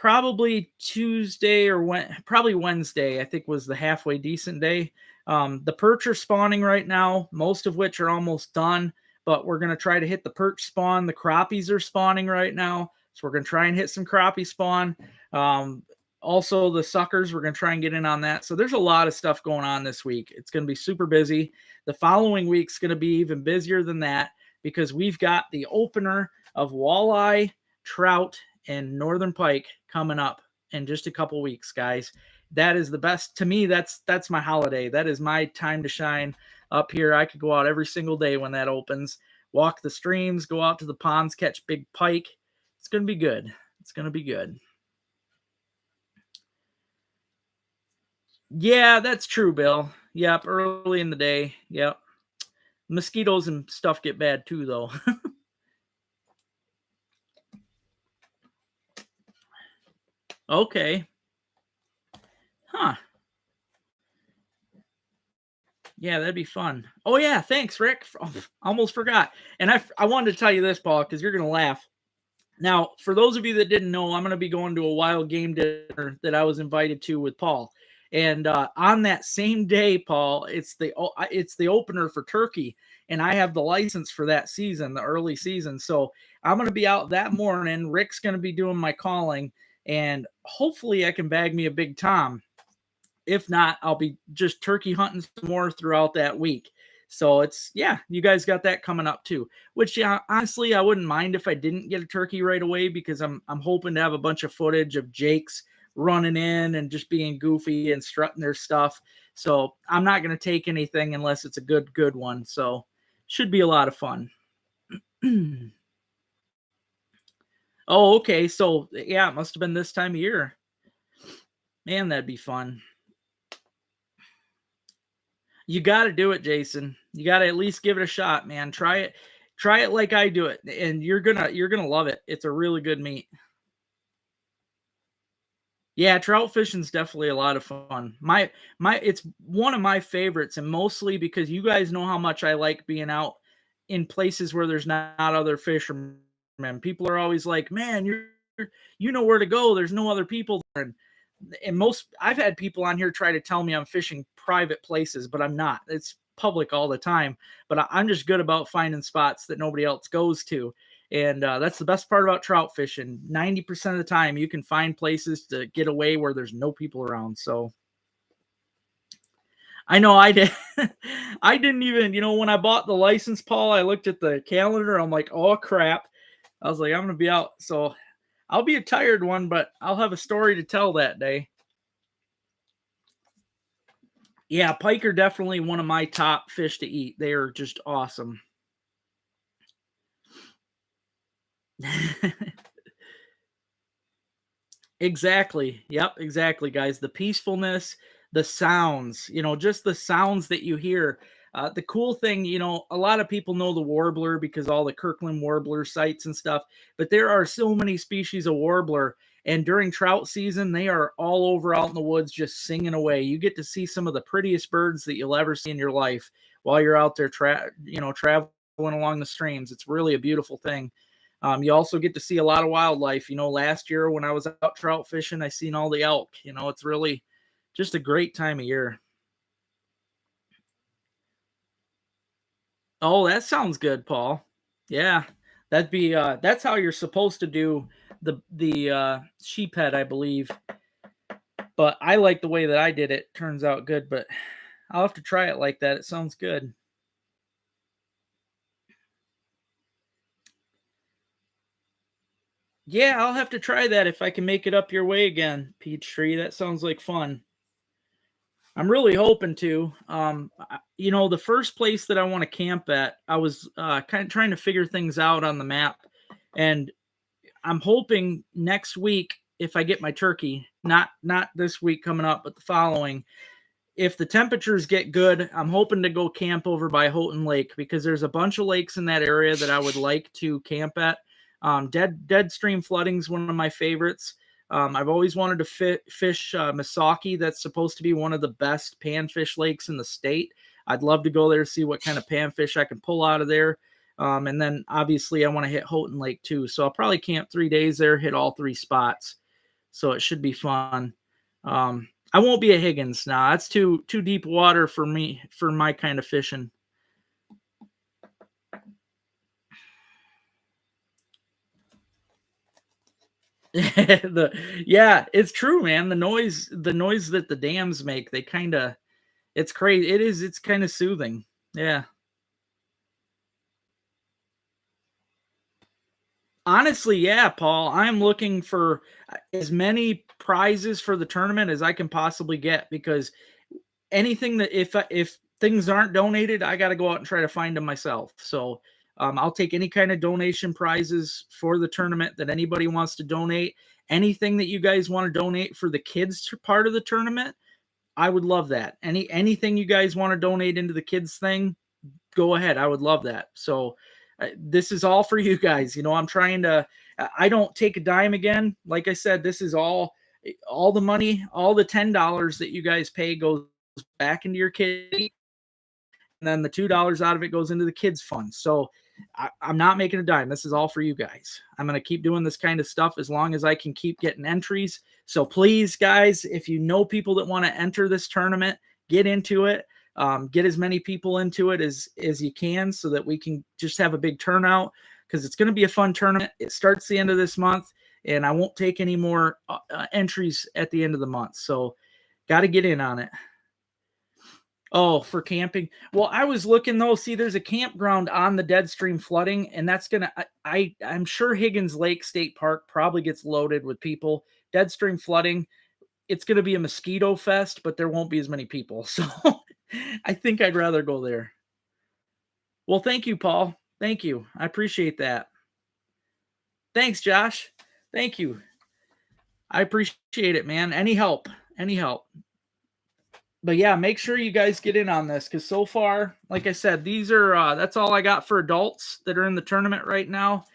Probably Tuesday or probably Wednesday, I think was the halfway decent day. The perch are spawning right now, most of which are almost done, but we're going to try to hit the perch spawn. The crappies are spawning right now, so we're going to try and hit some crappie spawn. Also, the suckers, we're going to try and get in on that. So there's a lot of stuff going on this week. It's going to be super busy. The following week's going to be even busier than that because we've got the opener of walleye, trout, and northern pike coming up in just a couple weeks, guys. That is the best to me. That's my holiday. That is my time to shine up here. I could go out every single day when that opens, walk the streams, go out to the ponds, catch big pike. It's going to be good. It's going to be good. Yeah, that's true, Bill. Yep, early in the day. Yep. Mosquitoes and stuff get bad too, though. Okay. Huh. Yeah, that'd be fun. Oh yeah, thanks, Rick. Almost forgot. And I wanted to tell you this, Paul, because you're gonna laugh. Now, for those of you that didn't know, I'm gonna be going to a wild game dinner that I was invited to with Paul. And on that same day, Paul, it's the opener for turkey, and I have the license for that season, the early season. So I'm gonna be out that morning. Rick's gonna be doing my calling, and hopefully I can bag me a big tom. If not, I'll be just turkey hunting some more throughout that week. So it's, yeah, you guys got that coming up too. Which, yeah, honestly, I wouldn't mind if I didn't get a turkey right away because I'm hoping to have a bunch of footage of Jake's running in and just being goofy and strutting their stuff. So I'm not going to take anything unless it's a good one. So should be a lot of fun. Oh, okay. So yeah, it must have been this time of year. Man, that'd be fun. You got to do it, Jason. You got to at least give it a shot, man. Try it like I do it, and you're gonna love it. It's a really good meat. Yeah, trout fishing's definitely a lot of fun. It's one of my favorites, and mostly because you guys know how much I like being out in places where there's not other fishermen. People are always like, "Man, you know where to go. There's no other people there." And most I've had people on here try to tell me I'm fishing private places, but I'm not. It's public all the time. But I'm just good about finding spots that nobody else goes to. And that's the best part about trout fishing. 90% of the time, you can find places to get away where there's no people around. So I know I did. I didn't even, when I bought the license, Paul, I looked at the calendar. I'm like, oh, crap. I was like, I'm going to be out. So I'll be a tired one, but I'll have a story to tell that day. Yeah, pike are definitely one of my top fish to eat. They are just awesome. Exactly. Yep, exactly, guys. The peacefulness, the sounds, just the sounds that you hear. The cool thing, a lot of people know the warbler because all the Kirkland warbler sites and stuff, but there are so many species of warbler. And during trout season, they are all over out in the woods just singing away. You get to see some of the prettiest birds that you'll ever see in your life while you're out there, traveling along the streams. It's really a beautiful thing. You also get to see a lot of wildlife. Last year when I was out trout fishing, I seen all the elk. It's really just a great time of year. Oh, that sounds good, Paul. Yeah, that's how you're supposed to do the sheephead, I believe. But I like the way that I did it. Turns out good, but I'll have to try it like that. It sounds good. Yeah, I'll have to try that if I can make it up your way again, Peachtree. That sounds like fun. I'm really hoping to. The first place that I want to camp at, I was kind of trying to figure things out on the map, and I'm hoping next week if I get my turkey, not this week coming up, but the following. If the temperatures get good, I'm hoping to go camp over by Houghton Lake because there's a bunch of lakes in that area that I would like to camp at. Dead stream flooding is one of my favorites. I've always wanted to fish Misaki. That's supposed to be one of the best panfish lakes in the state. I'd love to go there, see what kind of panfish I can pull out of there. And then obviously I want to hit Houghton Lake too. So I'll probably camp 3 days there, hit all three spots. so it should be fun. I won't be a Higgins now. That's too deep water for me for my kind of fishing. Yeah, it's true, man. The noise that the dams make, they kind of it's crazy. It's kind of soothing. Yeah. Honestly, yeah, Paul. I'm looking for as many prizes for the tournament as I can possibly get because anything that if things aren't donated, I got to go out and try to find them myself. So I'll take any kind of donation prizes for the tournament that anybody wants to donate. Anything that you guys want to donate for the kids part of the tournament, I would love that. Anything you guys want to donate into the kids thing, go ahead. I would love that. So this is all for you guys. I'm trying to. I don't take a dime again. Like I said, this is all the money, all the $10 that you guys pay goes back into your kid, and then the $2 out of it goes into the kids fund. So I'm not making a dime. This is all for you guys. I'm going to keep doing this kind of stuff as long as I can keep getting entries. So please, guys, if you know people that want to enter this tournament, get into it. Get as many people into it as you can so that we can just have a big turnout because it's going to be a fun tournament. It starts the end of this month, and I won't take any more entries at the end of the month. So got to get in on it. Oh, for camping. Well, I was looking though. See, there's a campground on the dead stream flooding, and that's gonna. I'm sure Higgins Lake State Park probably gets loaded with people. Dead stream flooding. It's gonna be a mosquito fest, but there won't be as many people. So I think I'd rather go there. Well, thank you, Paul. Thank you. I appreciate that. Thanks, Josh. Thank you. I appreciate it, man. Any help? Any help? But yeah, make sure you guys get in on this because so far, like I said, these are that's all I got for adults that are in the tournament right now.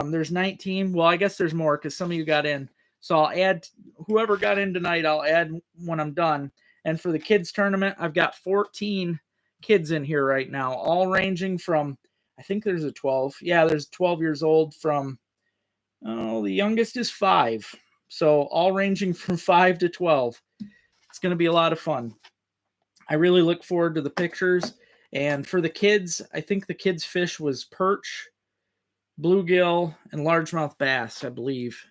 There's 19. Well, I guess there's more because some of you got in. So I'll add whoever got in tonight. I'll add when I'm done. And for the kids tournament, I've got 14 kids in here right now, all ranging from I think there's a 12. Yeah, there's 12 years old from the youngest is 5. So all ranging from 5 to 12. It's going to be a lot of fun. I really look forward to the pictures. And for the kids, I think the kids' fish was perch, bluegill, and largemouth bass, I believe.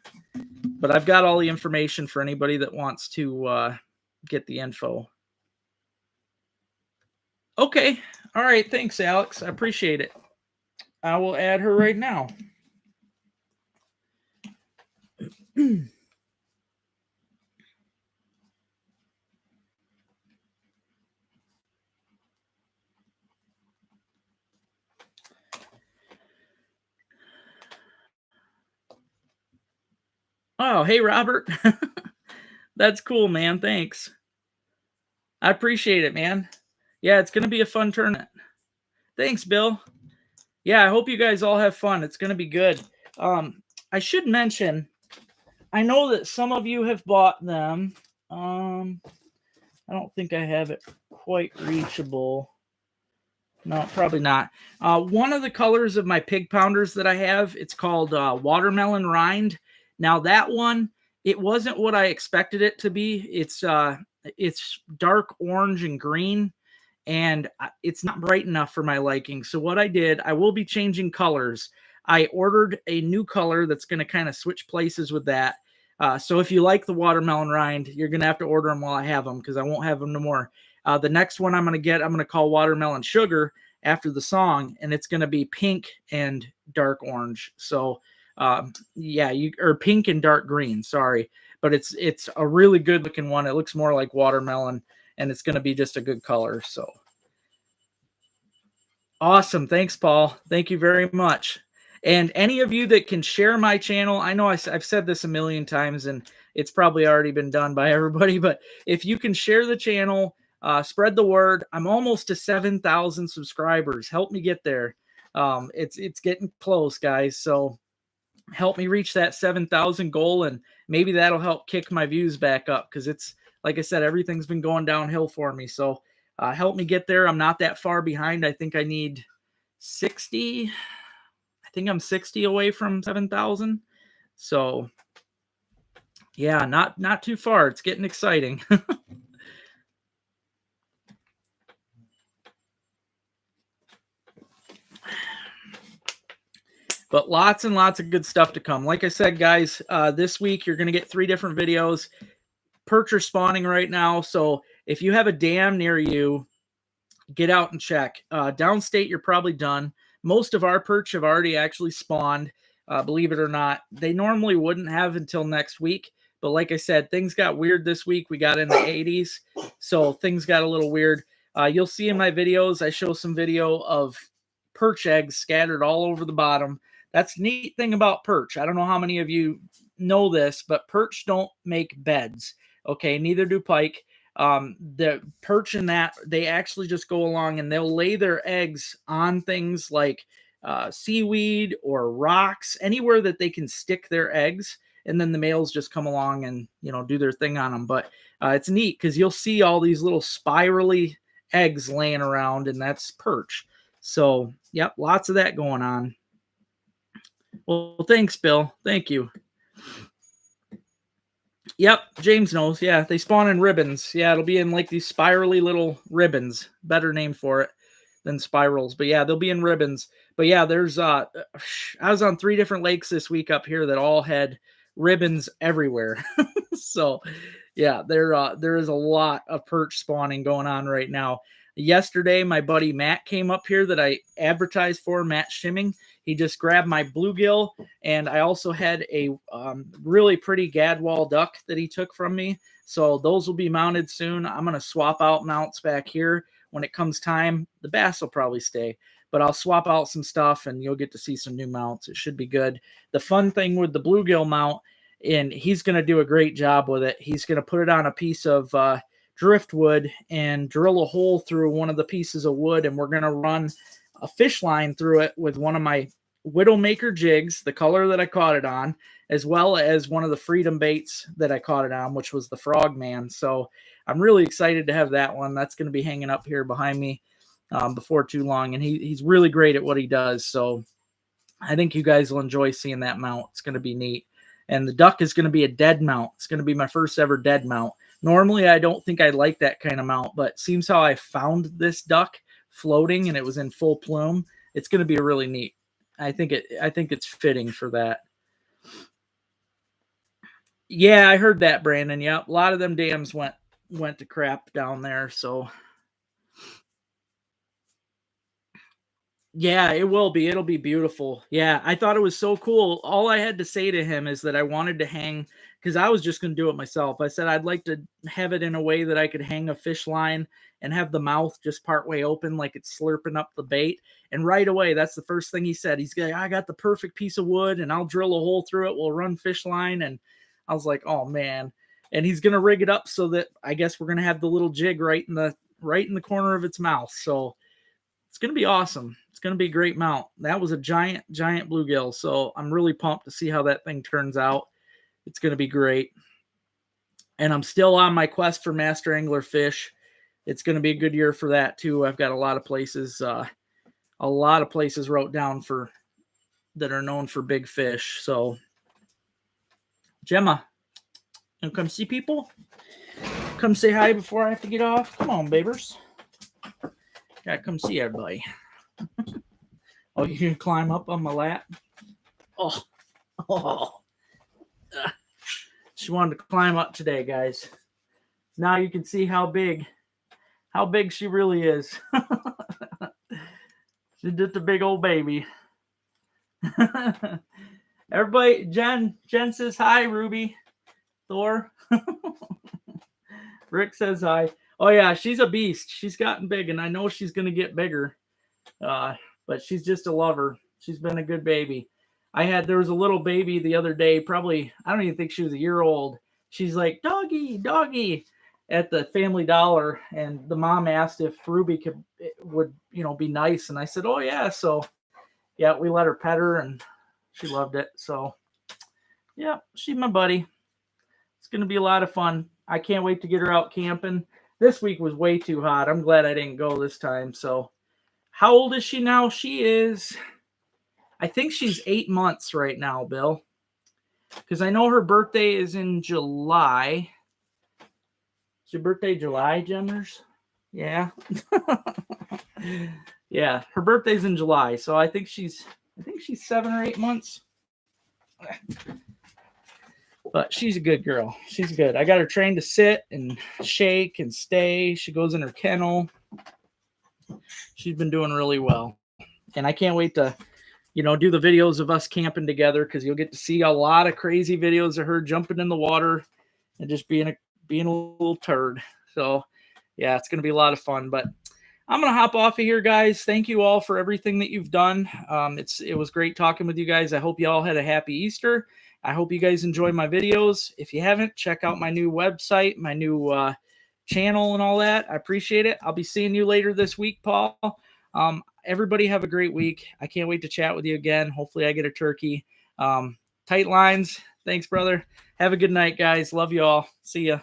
But I've got all the information for anybody that wants to get the info. Okay. All right. Thanks, Alex. I appreciate it. I will add her right now. Oh, hey, Robert. That's cool, man. Thanks. I appreciate it, man. Yeah, it's going to be a fun tournament. Thanks, Bill. Yeah, I hope you guys all have fun. It's going to be good. I should mention, I know that some of you have bought them. I don't think I have it quite reachable. No, probably not. One of the colors of my pig pounders that I have, it's called watermelon rind. Now that one, it wasn't what I expected it to be. It's dark orange and green, and it's not bright enough for my liking. So what I did, I will be changing colors. I ordered a new color that's going to kind of switch places with that. So if you like the watermelon rind, you're going to have to order them while I have them because I won't have them no more. The next one I'm going to call watermelon sugar after the song, and it's going to be pink and dark orange. So yeah, or pink and dark green. Sorry, but it's a really good looking one. It looks more like watermelon, and it's going to be just a good color. So awesome. Thanks, Paul. Thank you very much. And any of you that can share my channel, I know I've said this a million times and it's probably already been done by everybody, but if you can share the channel, spread the word. I'm almost to 7,000 subscribers. Help me get there. It's getting close, guys. So help me reach that 7,000 goal, and maybe that'll help kick my views back up because it's, like I said, everything's been going downhill for me. So help me get there. I'm not that far behind. I think I need 60. I think I'm 60 away from 7,000. So Yeah, not too far. It's getting exciting. But lots and lots of good stuff to come. Like I said, guys, this week you're going to get 3 different videos. Perch are spawning right now, so if you have a dam near you, get out and check. Downstate, you're probably done. Most of our perch have already actually spawned, believe it or not. They normally wouldn't have until next week, but like I said, things got weird this week. We got in the 80s, so things got a little weird. You'll see in my videos, I show some video of perch eggs scattered all over the bottom. That's the neat thing about perch. I don't know how many of you know this, but perch don't make beds. Okay, neither do pike. The perch and that, they actually just go along and they'll lay their eggs on things like seaweed or rocks, anywhere that they can stick their eggs. And then the males just come along and, do their thing on them. But it's neat because you'll see all these little spirally eggs laying around, and that's perch. So, yep, lots of that going on. Well, thanks, Bill. Thank you. Yep, James knows. Yeah, they spawn in ribbons. Yeah, it'll be in like these spirally little ribbons. Better name for it than spirals. But yeah, they'll be in ribbons. But yeah, there's I was on 3 different lakes this week up here that all had ribbons everywhere. So yeah, there is a lot of perch spawning going on right now. Yesterday, my buddy Matt came up here that I advertised for, Matt Shimming. He just grabbed my bluegill, and I also had a really pretty gadwall duck that he took from me. So those will be mounted soon. I'm going to swap out mounts back here when it comes time. The bass will probably stay, but I'll swap out some stuff, and you'll get to see some new mounts. It should be good. The fun thing with the bluegill mount, and he's going to do a great job with it, he's going to put it on a piece of driftwood and drill a hole through one of the pieces of wood, and we're going to run a fish line through it with one of my Widowmaker jigs, the color that I caught it on, as well as one of the Freedom baits that I caught it on, which was the Frogman. So I'm really excited to have that one. That's going to be hanging up here behind me before too long, and he's really great at what he does. So I think you guys will enjoy seeing that mount. It's going to be neat. And the duck is going to be a dead mount. It's going to be my first ever dead mount. Normally, I don't think I like that kind of mount, but seems how I found this duck floating and it was in full plume. It's going to be really neat. I think it's fitting for that. Yeah, I heard that, Brandon. Yep, a lot of them dams went to crap down there. So yeah, it will be. It'll be beautiful. Yeah, I thought it was so cool. All I had to say to him is that I wanted to hang, because I was just going to do it myself. I said I'd like to have it in a way that I could hang a fish line and have the mouth just partway open like it's slurping up the bait. And right away, that's the first thing he said. He's like, I got the perfect piece of wood and I'll drill a hole through it. We'll run fish line. And I was like, oh man. And he's going to rig it up so that I guess we're going to have the little jig right in the corner of its mouth. So it's going to be awesome. It's going to be a great mount. That was a giant bluegill. So I'm really pumped to see how that thing turns out. It's going to be great. And I'm still on my quest for master angler fish. It's going to be a good year for that too. I've got a lot of places wrote down for that are known for big fish. So Gemma, you come see people? Come say hi before I have to get off. Come on, babers. Gotta come see everybody. Oh, you can climb up on my lap? Oh. She wanted to climb up today, guys. Now you can see how big she really is. She's just a big old baby. Everybody, Jen says hi, Ruby. Thor. Rick says hi. Oh yeah, she's a beast. She's gotten big, and I know she's gonna get bigger. But she's just a lover. She's been a good baby. There was a little baby the other day, probably, I don't even think she was a year old. She's like, doggy, at the Family Dollar. And the mom asked if Ruby would be nice. And I said, oh yeah. So yeah, we let her pet her and she loved it. So yeah, she's my buddy. It's going to be a lot of fun. I can't wait to get her out camping. This week was way too hot. I'm glad I didn't go this time. So how old is she now? I think she's 8 months right now, Bill. because I know her birthday is in July. Is your birthday July, Jemmers? Yeah. Yeah, her birthday's in July, so I think she's 7 or 8 months. But she's a good girl. She's good. I got her trained to sit and shake and stay. She goes in her kennel. She's been doing really well. And I can't wait to, do the videos of us camping together, because you'll get to see a lot of crazy videos of her jumping in the water and just being a little turd. So, yeah, it's going to be a lot of fun. But I'm going to hop off of here, guys. Thank you all for everything that you've done. It was great talking with you guys. I hope you all had a happy Easter. I hope you guys enjoy my videos. If you haven't, check out my new website, my new channel and all that. I appreciate it. I'll be seeing you later this week, Paul. Everybody have a great week. I can't wait to chat with you again. Hopefully I get a turkey. Tight lines. Thanks, brother. Have a good night, guys. Love you all. See ya.